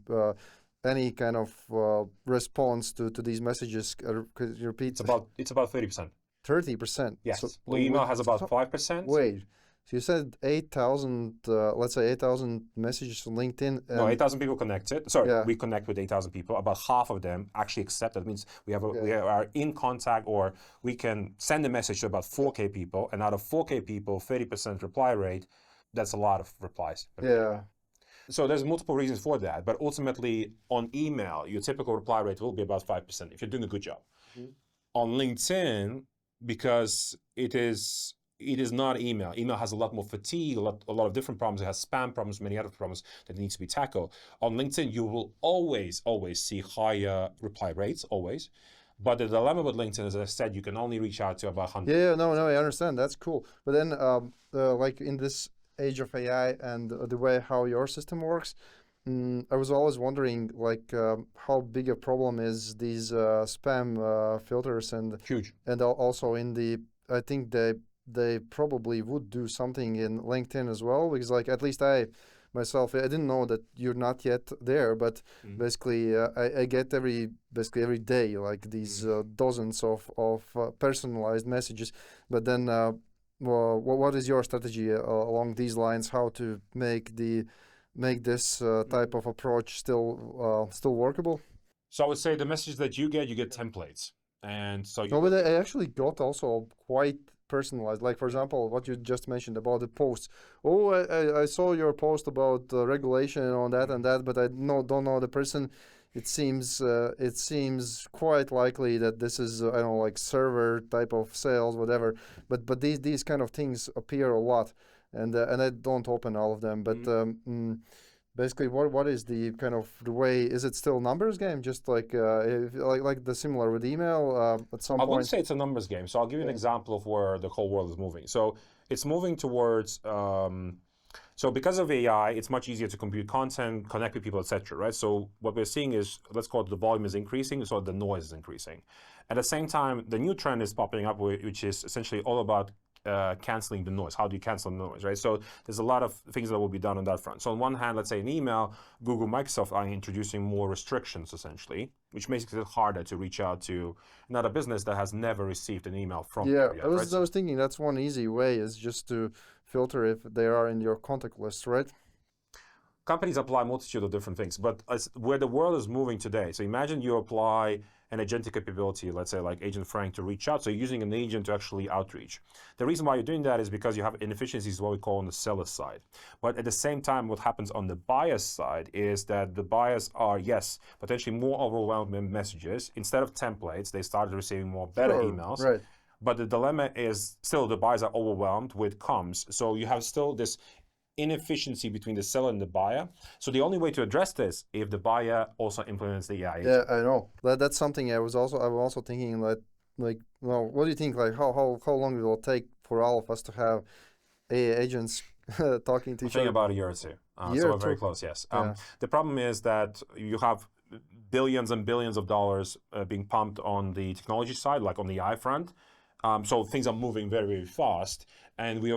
any kind of response to these messages? Could you repeat? It's about 30%. 30%? Yes. So, email has about 5%. Wait. So you said 8,000, let's say 8,000 messages on LinkedIn. No, 8,000 people connected. Sorry, we connect with 8,000 people. About half of them actually accept. That means we are in contact, or we can send a message to about 4K people. And out of 4K people, 30% reply rate, that's a lot of replies. Yeah. So there's multiple reasons for that. But ultimately, on email, your typical reply rate will be about 5% if you're doing a good job. On LinkedIn, because it is not email. Email has a lot more fatigue, a lot of different problems. It has spam problems, many other problems that needs to be tackled. On LinkedIn, you will always see higher reply rates, always. But the dilemma with LinkedIn, as I said, you can only reach out to about 100. Yeah, no, I understand. That's cool. But then, like in this age of AI and the way how your system works, I was always wondering, like, how big a problem is these spam filters and huge, and also in the. I think they probably would do something in LinkedIn as well, because like at least I myself, I didn't know that you're not yet there, but basically I get every day like these dozens of personalized messages. But then what is your strategy along these lines? How to make this type of approach still workable? So I would say the message that you get templates, and so no, but I actually got also quite personalized. Like for example, what you just mentioned about the posts. Oh, I saw your post about regulation on that and that, but I don't know the person. It seems quite likely that this is I don't know, like server type of sales, whatever. But these kind of things appear a lot, and I don't open all of them. But basically, what is the kind of the way? Is it still numbers game? Just like like the similar with email at some point? I wouldn't say it's a numbers game. So I'll give you an example of where the whole world is moving. So it's moving towards. So because of AI, it's much easier to compute content, connect with people, etc. Right? So what we're seeing is, let's call it the volume is increasing, so the noise is increasing. At the same time, the new trend is popping up, which is essentially all about canceling the noise. How do you cancel the noise, right? So there's a lot of things that will be done on that front. So on one hand, let's say in email, Google, Microsoft are introducing more restrictions essentially, which makes it harder to reach out to another business that has never received an email from Yeah, you yet, I right? was thinking that's one easy way is just to filter if they are in your contact list, right? Companies apply a multitude of different things, but where the world is moving today, so imagine you apply an agentic capability, let's say like Agent Frank, to reach out. So you're using an agent to actually outreach. The reason why you're doing that is because you have inefficiencies, what we call on the seller side. But at the same time, what happens on the buyer side is that the buyers are, yes, potentially more overwhelmed with messages. Instead of templates, they started receiving more better emails. Right. But the dilemma is still the buyers are overwhelmed with comms. So you have still this inefficiency between the seller and the buyer. So the only way to address this, if the buyer also implements the AI agent. Yeah, I know. That's something I was also thinking like well, what do you think? Like how long it will take for all of us to have AI agents talking to each I think other? about a year or two. Year So or we're very two. close, yes. Yeah. The problem is that you have billions and billions of dollars being pumped on the technology side, like on the AI front. So things are moving very, very fast. And I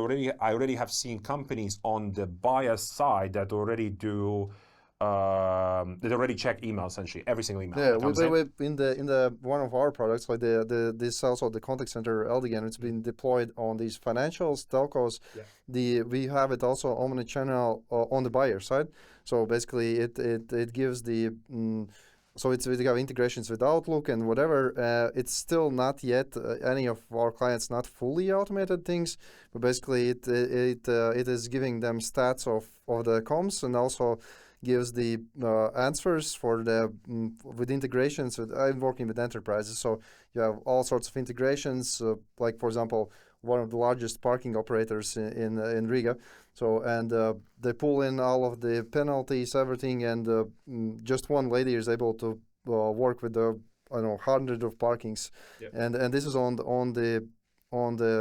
already have seen companies on the buyer side that already do, that already check email, essentially, every single email. Yeah, that comes in. we in the one of our products, like this also the contact center Eldigan, it's been deployed on these financials, telcos. Yeah. We have it also omni-channel on the buyer side. So basically, it gives the so we have integrations with Outlook and whatever. It's still not yet any of our clients not fully automated things, but basically it is giving them stats of the comms and also gives the answers for the with integrations. I'm working with enterprises, so you have all sorts of integrations. Like for example, one of the largest parking operators in Riga. So and they pull in all of the penalties, everything, and just one lady is able to work with the I don't know hundred of parkings, Yep. and this is on the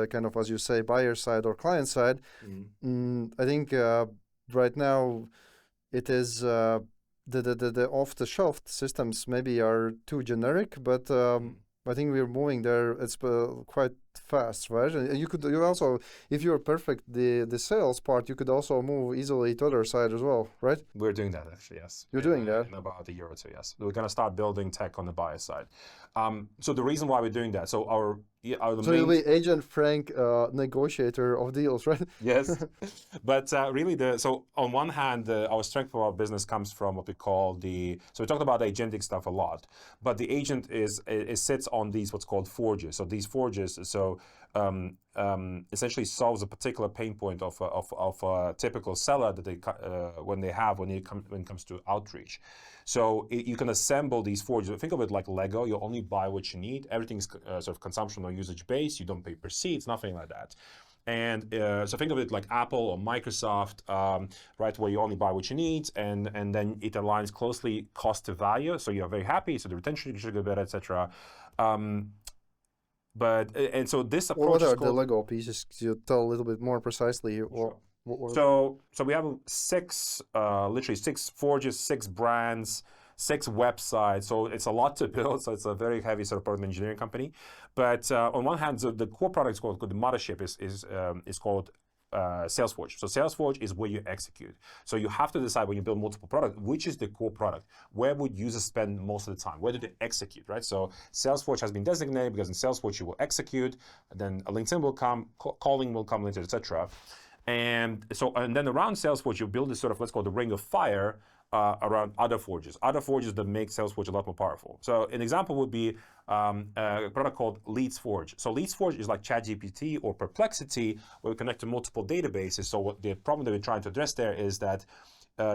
kind of as you say buyer side or client side. I think right now it is the off-the-shelf systems maybe are too generic, but I think we're moving there. It's quite fast, right? And you also, if you're perfect the sales part, you could also move easily to other side as well, right? We're doing that actually, yes. You're doing that in about a year or two, yes. We're going to start building tech on the buyer side. So the reason why we're doing that, so our so you'll be Agent Frank, negotiator of deals, right? Yes, but really, so on one hand, our strength of our business comes from what we call so we talked about agentic stuff a lot, but the agent sits on these what's called forges. So these forges, essentially solves a particular pain point of a typical seller that when it comes to outreach. So you can assemble these forges. Think of it like Lego. You only buy what you need. Everything's sort of consumption or usage based. You don't pay per seats, nothing like that. And so think of it like Apple or Microsoft, right, where you only buy what you need, and then it aligns closely cost to value. So you're very happy. So the retention should get better, etc. So this approach. What are the Lego pieces? Could you tell a little bit more precisely? Sure. So we have literally six forges, 6 brands, 6 websites. So it's a lot to build. So it's a very heavy sort of product engineering company. But on one hand, the core product is called the mothership is called Salesforge. So Salesforge is where you execute. So you have to decide when you build multiple products, which is the core product? Where would users spend most of the time? Where do they execute, right? So Salesforge has been designated because in Salesforge you will execute, then a LinkedIn will come, calling will come later, etc. And then around Salesforge, you build this sort of, let's call it the ring of fire around other forges that make Salesforge a lot more powerful. So an example would be a product called LeadsForge. So LeadsForge is like ChatGPT or Perplexity, where we connect to multiple databases. So what the problem that we're trying to address there is that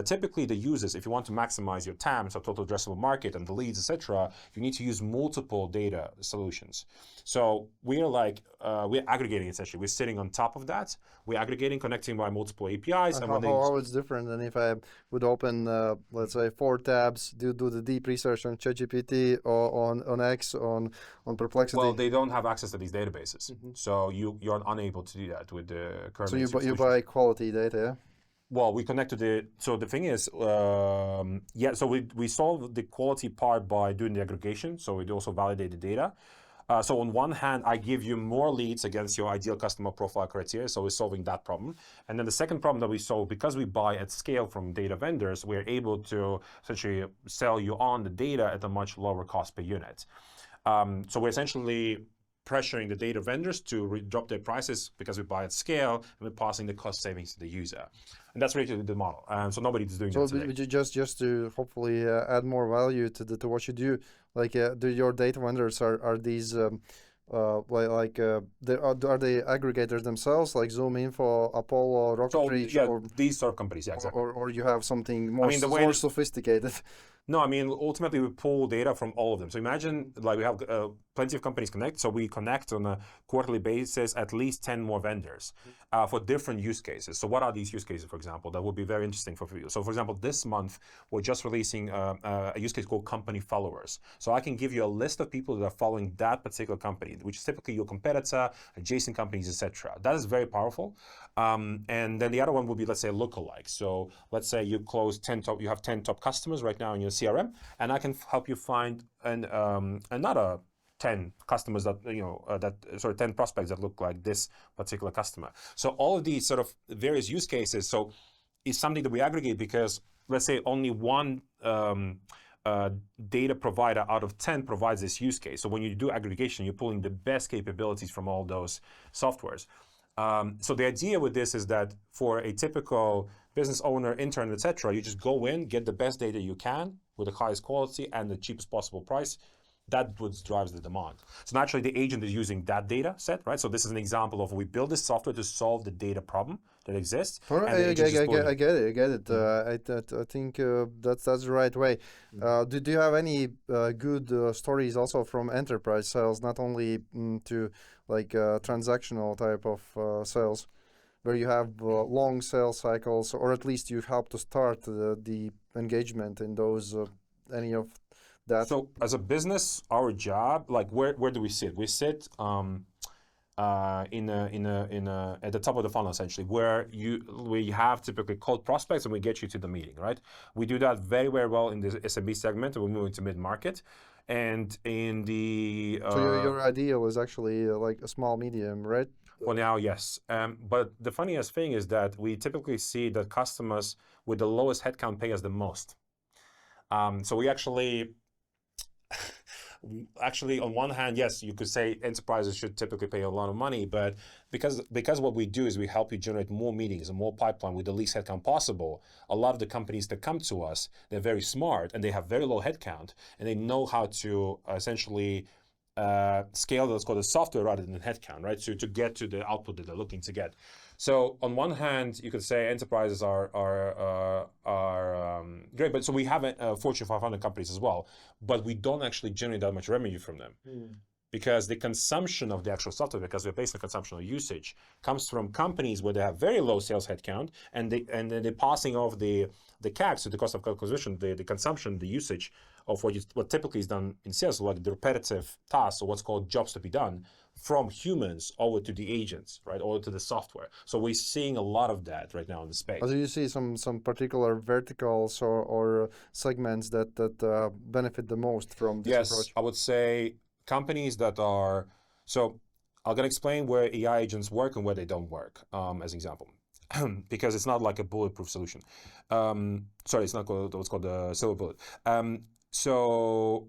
typically the users, if you want to maximize your TAM, so total addressable market and the leads, etc., you need to use multiple data solutions. So we're aggregating essentially. We're sitting on top of that. We're aggregating, connecting by multiple APIs. And how it's different than if I would open, let's say, 4 tabs, do the deep research on ChatGPT or on X, on Perplexity? Well, they don't have access to these databases. So you're unable to do that with the current. So you buy quality data, yeah? Well, we connect to so the thing is, so we solve the quality part by doing the aggregation. So we also validate the data. So on one hand, I give you more leads against your ideal customer profile criteria. So we're solving that problem. And then the second problem that we solve, because we buy at scale from data vendors, we're able to essentially sell you on the data at a much lower cost per unit. So we're essentially pressuring the data vendors to drop their prices because we buy at scale, and we're passing the cost savings to the user. And that's really the model. So nobody's doing that today. Just to hopefully add more value to what you do, like your data vendors are these are they aggregators themselves, like Zoom Info, Apollo, Rocketreach, So, yeah, these sort of companies, yeah, exactly. Or you have something more, the way more sophisticated. No, ultimately we pull data from all of them. So imagine like we have plenty of companies connect. So we connect on a quarterly basis at least 10 more vendors for different use cases. So what are these use cases, for example, that would be very interesting for you? So for example, this month, we're just releasing a use case called company followers. So I can give you a list of people that are following that particular company, which is typically your competitor, adjacent companies, etc. That is very powerful. And then the other one would be, let's say, lookalike. So let's say you you have 10 top customers right now in your CRM, and I can help you find another 10 customers that, 10 prospects that look like this particular customer. So all of these sort of various use cases, so is something that we aggregate because, let's say, only one data provider out of 10 provides this use case. So when you do aggregation, you're pulling the best capabilities from all those softwares. So the idea with this is that for a typical business owner, intern, etc., you just go in, get the best data you can with the highest quality and the cheapest possible price. That what drives the demand. So naturally, the agent is using that data set, right? So this is an example of we build this software to solve the data problem that exists. I get it. I think that's the right way. Do you have any good stories also from enterprise sales, not only to like transactional type of sales, where you have long sales cycles, or at least you help to start the engagement in those any of that? So as a business, our job, like where do we sit? We sit at the top of the funnel, essentially, where we have typically cold prospects and we get you to the meeting, right? We do that very, very well in the SMB segment, and we're moving to mid-market. And in the so your ideal is actually like a small medium, right? Well, now, yes. But the funniest thing is that we typically see that customers with the lowest headcount pay us the most. So we actually, on one hand, yes, you could say enterprises should typically pay a lot of money, but because what we do is we help you generate more meetings and more pipeline with the least headcount possible. A lot of the companies that come to us, they're very smart and they have very low headcount, and they know how to essentially scale what's called a software rather than headcount, right? So to get to the output that they're looking to get. So on one hand, you could say enterprises are great, but so we have Fortune 500 companies as well, but we don't actually generate that much revenue from them. Because the consumption of the actual software, because we're based on consumption or usage, comes from companies where they have very low sales headcount, and then they're passing off the CAC, so the cost of acquisition, the consumption, the usage of what typically is done in sales, like the repetitive tasks or what's called jobs to be done, from humans over to the agents, right, or to the software. So we're seeing a lot of that right now in the space. Do you see some particular verticals or segments that benefit the most from this approach? Yes, I would say companies that are, so I'm going to explain where AI agents work and where they don't work as an example. Because it's not like a bulletproof solution. Sorry, it's not called what's called the silver bullet. So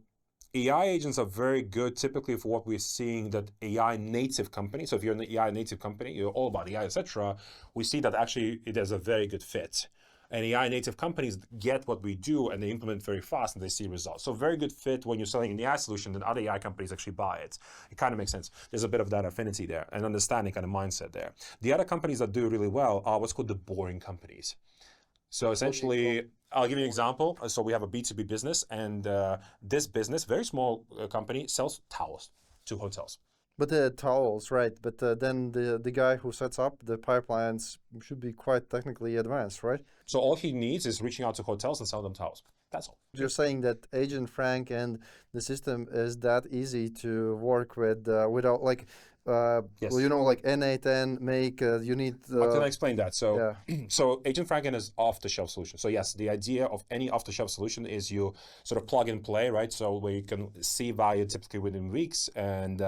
AI agents are very good typically for what we're seeing that AI native company. So if you're an AI native company, you're all about AI, etc. We see that actually it is a very good fit. And AI native companies get what we do and they implement very fast and they see results. So very good fit when you're selling an AI solution, then other AI companies actually buy it. It kind of makes sense. There's a bit of that affinity there and understanding kind of mindset there. The other companies that do really well are what's called the boring companies. So essentially, I'll give you an example. So we have a B2B business, and this business, very small company, sells towels to hotels. But the towels, right? But then the guy who sets up the pipelines should be quite technically advanced, right? So all he needs is reaching out to hotels and sell them towels. That's all. You're saying that Agent Frank and the system is that easy to work with without, like, Yes. well, you know, like NA10, make, you need... How can I explain that? So, yeah. so Agent Franken is off-the-shelf solution. So yes, the idea of any off-the-shelf solution is you sort of plug and play, right? So where you can see value typically within weeks, and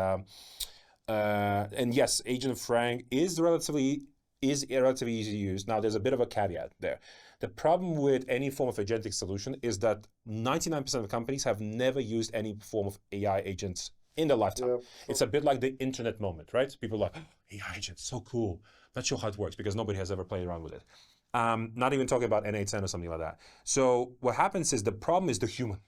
yes, Agent Frank is relatively easy to use. Now, there's a bit of a caveat there. The problem with any form of agentic solution is that 99% of companies have never used any form of AI agents in their lifetime. Yeah. It's a bit like the internet moment, right? People are like, AI agents, so cool. Not sure how it works because nobody has ever played around with it. Not even talking about NA10 or something like that. So what happens is the problem is the human.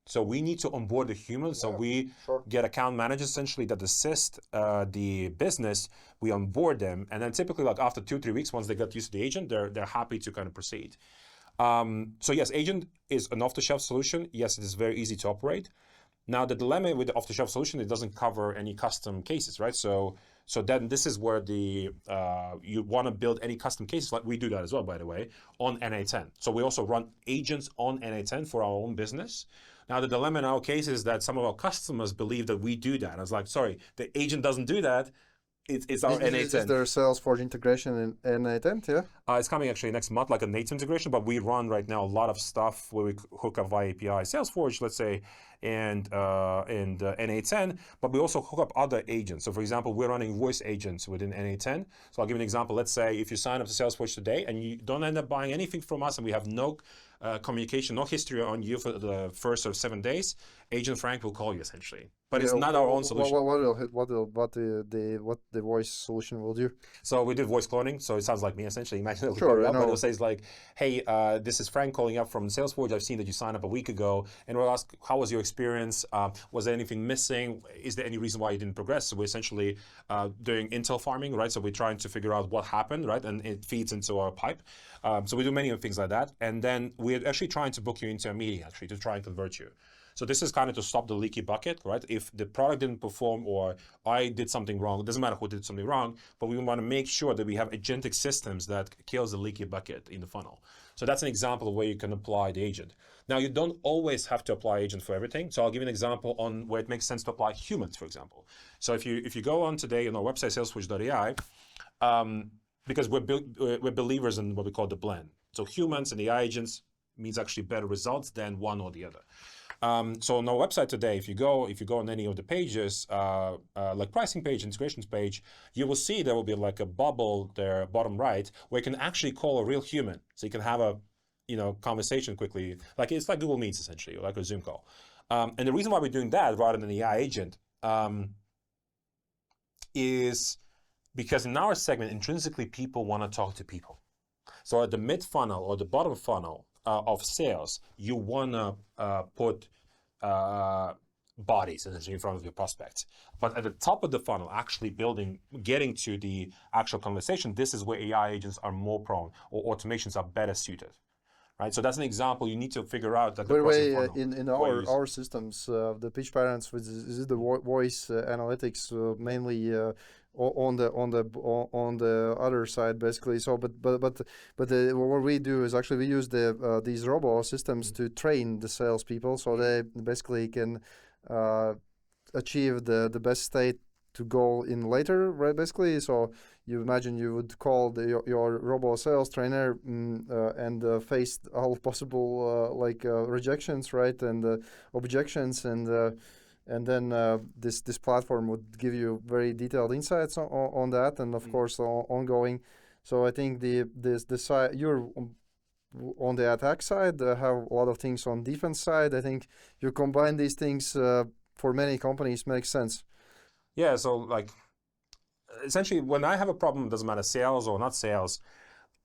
So we need to onboard the human. So we get account managers essentially that assist the business. We onboard them, and then typically, like after 2-3 weeks, once they get used to the agent, they're happy to kind of proceed. So yes, agent is an off-the-shelf solution. Yes, it is very easy to operate. Now the dilemma with the off-the-shelf solution, it doesn't cover any custom cases, right? So then this is where the you want to build any custom cases, like we do that as well, by the way, on NA10. So we also run agents on NA10 for our own business. Now, the dilemma in our case is that some of our customers believe that we do that. I was like, sorry, the agent doesn't do that. It's our NA10. Is there a Salesforge integration in NA10, yeah? It's coming actually next month, like a native integration, but we run right now a lot of stuff where we hook up via API Salesforge, let's say, and NA10, but we also hook up other agents. So for example, we're running voice agents within NA10. So I'll give you an example. Let's say if you sign up to Salesforge today and you don't end up buying anything from us and we have no communication, no history on you for the first sort of 7 days, Agent Frank will call you essentially. But it's not our own solution. What the voice solution will do? So we did voice cloning, so it sounds like me essentially. Imagine it'll Sure, call up, but it'll say like, hey, this is Frank calling up from Salesforge. I've seen that you signed up a week ago, and we'll ask, how was your experience? Was there anything missing? Is there any reason why you didn't progress? So we're essentially doing intel farming, right? So we're trying to figure out what happened, right? And it feeds into our pipe. So we do many things like that, and then we're actually trying to book you into a meeting actually to try and convert you. So this is kind of to stop the leaky bucket, right? If the product didn't perform or I did something wrong, it doesn't matter who did something wrong, but we want to make sure that we have agentic systems that kills the leaky bucket in the funnel. So that's an example of where you can apply the agent. Now, you don't always have to apply agent for everything. So I'll give you an example on where it makes sense to apply humans, for example. So if you go on today on our website, salesforge.ai, because we're believers in what we call the blend. So humans and AI agents means actually better results than one or the other. So on our website today, if you go on any of the pages, like pricing page, integrations page, you will see there will be like a bubble there, bottom right, where you can actually call a real human. So you can have a, conversation quickly, like it's like Google Meets essentially, like a Zoom call. And the reason why we're doing that rather than the AI agent is because in our segment, intrinsically, people want to talk to people. So at the mid funnel or the bottom funnel of sales, you want to put bodies essentially in front of your prospects. But at the top of the funnel, actually getting to the actual conversation, this is where AI agents are more prone, or automations are better suited. Right, so that's an example. You need to figure out that. By the way, in our systems, the pitch patterns is the voice analytics mainly on the other side, basically. So, but what we do is actually we use these robo systems to train the salespeople, so they basically can achieve the best state to go in later, right? Basically, so you imagine you would call your robo sales trainer and face all possible rejections, right, and objections, and then this platform would give you very detailed insights on that, and of course ongoing. So I think the side you're on the attack side have a lot of things on defense side. I think you combine these things for many companies makes sense. Yeah, so like essentially when I have a problem, it doesn't matter sales or not sales,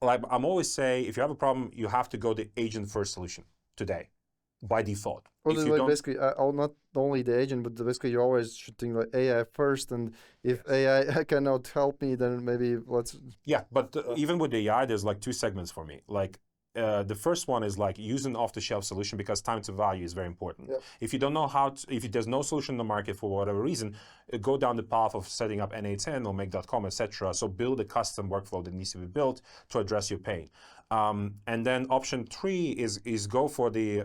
like I'm always say, if you have a problem, you have to go the agent first solution today by default. Well, basically, not only the agent, but basically you always should think like AI first, and if AI cannot help me, then maybe let's... Yeah, but even with the AI, there's like two segments for me. Like the first one is like use an off-the-shelf solution because time to value is very important. Yep. If you don't know how to, if there's no solution in the market for whatever reason, go down the path of setting up NA10 or make.com, etc. So build a custom workflow that needs to be built to address your pain. And then option 3 is go for the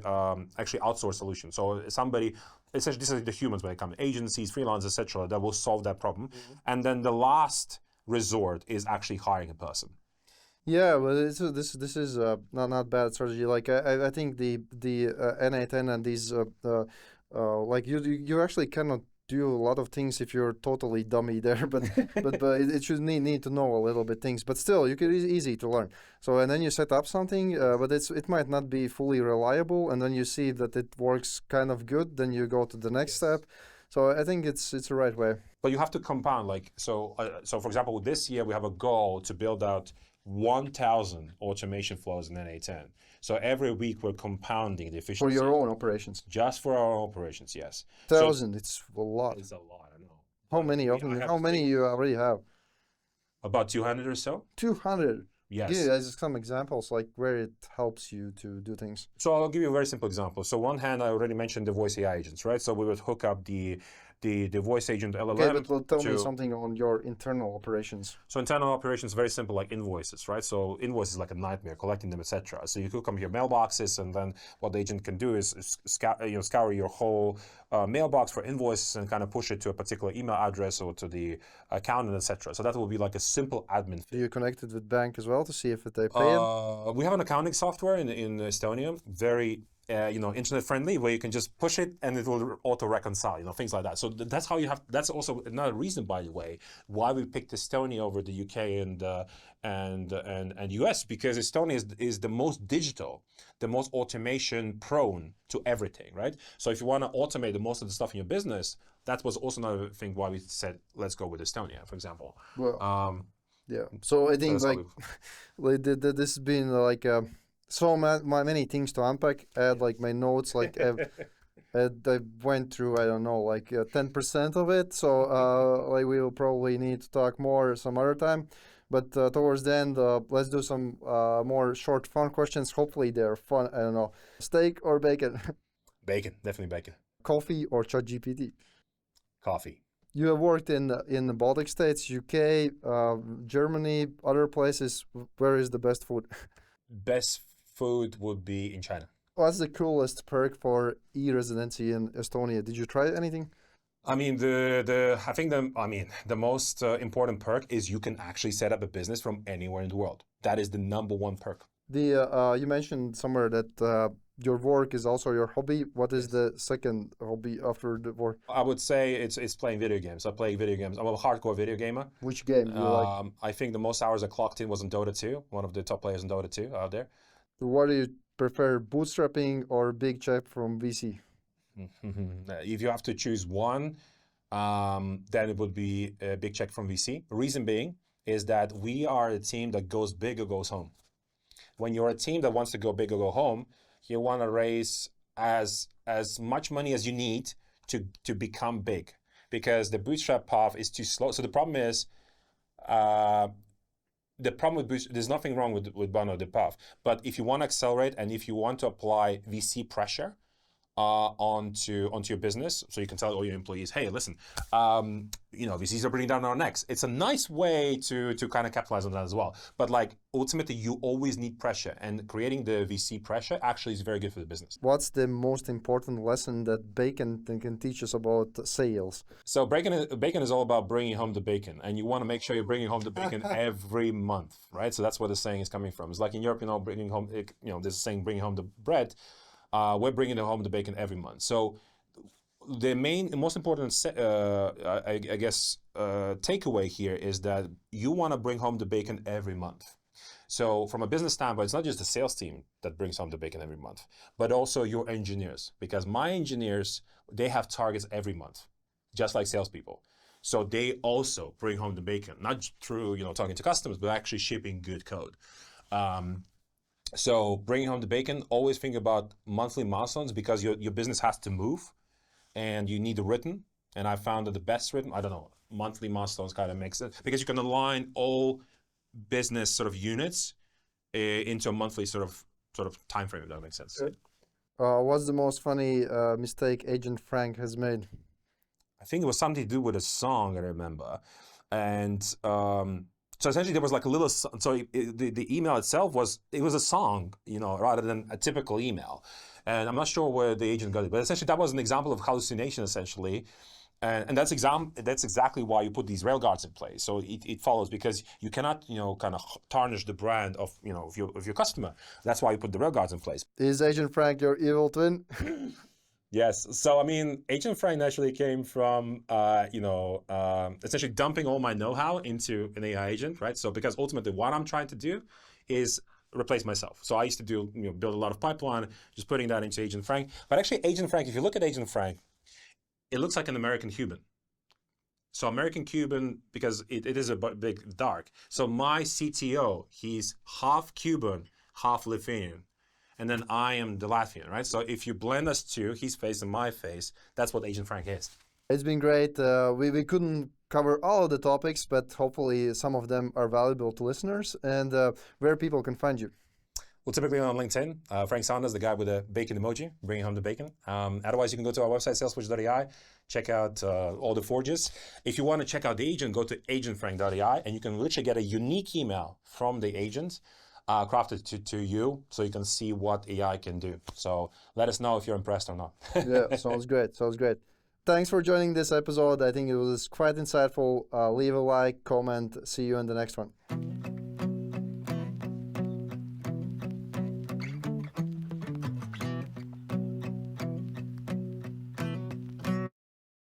actually outsource solution. So somebody essentially, these are the humans when it comes, agencies, freelancers, etc., that will solve that problem. And then the last resort is actually hiring a person. Yeah, well, this is not bad strategy. Like I think the N8N and these like you actually cannot do a lot of things if you're totally dummy there, but it should need to know a little bit things. But still, you can easy to learn. So and then you set up something, but it might not be fully reliable, and then you see that it works kind of good. Then you go to the next step. So I think it's the right way. But you have to compound, like, so for example, this year we have a goal to build out 1,000 automation flows in N8N. So every week we're compounding the efficiency. For your own operations. Just for our own operations, yes. 1,000, it's a lot. It's a lot, I know. How many of them? How many you already have? About 200 or so. 200. Yes. Give us some examples, like where it helps you to do things. So I'll give you a very simple example. So one hand, I already mentioned the voice AI agents, right? So we would hook up the voice agent LLM. Okay, but tell me something on your internal operations. So internal operations, very simple, like invoices, right? So invoices like a nightmare, collecting them, etc. So you hook up your mailboxes, and then what the agent can do is scour your whole mailbox for invoices and kind of push it to a particular email address or to the accountant, etc. So that will be like a simple admin. Do you connect it with bank as well to see if they pay it? We have an accounting software in Estonia, very internet friendly, where you can just push it and it will auto reconcile, things like that. So that's how you have. That's also another reason, by the way, why we picked Estonia over the UK and US, because Estonia is the most digital, the most automation prone to everything, right? So if you want to automate the most of the stuff in your business, that was also another thing why we said let's go with Estonia, for example. Well, yeah. So I think like this has been like. So many things to unpack. I had like my notes, like I went through, I don't know, like 10% of it. So like we will probably need to talk more some other time. But towards the end, let's do some more short, fun questions. Hopefully they're fun. I don't know. Steak or bacon? Bacon, definitely bacon. Coffee or ChatGPT? Coffee. You have worked in the Baltic states, UK, Germany, other places. Where is the best food? Best food would be in China. What's the coolest perk for e-residency in Estonia? Did you try anything? I mean, the most important perk is you can actually set up a business from anywhere in the world. That is the number one perk. You mentioned somewhere that your work is also your hobby. What is the second hobby after the work? I would say it's playing video games. I play video games. I'm a hardcore video gamer. Which game do you like? I think the most hours I clocked in was in Dota 2, one of the top players in Dota 2 out there. What do you prefer, bootstrapping or big check from VC? If you have to choose one, then it would be a big check from VC. Reason being is that we are a team that goes big or goes home. When you're a team that wants to go big or go home, you want to raise as much money as you need to become big, because the bootstrap path is too slow. So the problem is, there's nothing wrong with one of the path, but if you want to accelerate and if you want to apply VC pressure onto your business, so you can tell all your employees, hey, listen, VCs are bringing down our necks. It's a nice way to kind of capitalize on that as well. But like ultimately, you always need pressure, and creating the VC pressure actually is very good for the business. What's the most important lesson that bacon can teach us about sales? So bacon is all about bringing home the bacon, and you want to make sure you're bringing home the bacon every month, right? So that's where the saying is coming from. It's like in Europe, bringing home, there's a saying, bringing home the bread. We're bringing home the bacon every month. So the most important, takeaway here is that you want to bring home the bacon every month. So from a business standpoint, it's not just the sales team that brings home the bacon every month, but also your engineers. Because my engineers, they have targets every month, just like salespeople. So they also bring home the bacon, not through talking to customers, but actually shipping good code. So bringing home the bacon, always think about monthly milestones, because your business has to move and you need a written. And I found that the best written, monthly milestones kind of makes sense, because you can align all business sort of units into a monthly sort of time frame, if that makes sense. What's the most funny mistake Agent Frank has made? I think it was something to do with a song, I remember. And so essentially there was like a little, so the email itself was a song, rather than a typical email. And I'm not sure where the agent got it, but essentially that was an example of hallucination, essentially. And that's exactly why you put these railguards in place. So it follows, because you cannot, kind of tarnish the brand of, of your customer. That's why you put the railguards in place. Is Agent Frank your evil twin? Yes. So, I mean, Agent Frank naturally came from, essentially dumping all my know-how into an AI agent, right? So, because ultimately what I'm trying to do is replace myself. So I used to do, build a lot of pipeline, just putting that into Agent Frank. But actually, Agent Frank, if you look at Agent Frank, it looks like an American Cuban. So American Cuban, because it is a big dark. So my CTO, he's half Cuban, half Lithuanian. And then I am the Latvian, right? So if you blend us two, his face and my face, that's what Agent Frank is. It's been great. We couldn't cover all of the topics, but hopefully some of them are valuable to listeners. And where people can find you? Well, typically on LinkedIn, Frank Sondors, the guy with the bacon emoji, bringing home the bacon. Otherwise, you can go to our website, salesforge.ai, check out all the forges. If you want to check out the agent, go to agentfrank.ai, and you can literally get a unique email from the agent crafted to you, so you can see what AI can do. So let us know if you're impressed or not. Yeah, sounds great. Sounds great. Thanks for joining this episode. I think it was quite insightful. Leave a like, comment. See you in the next one.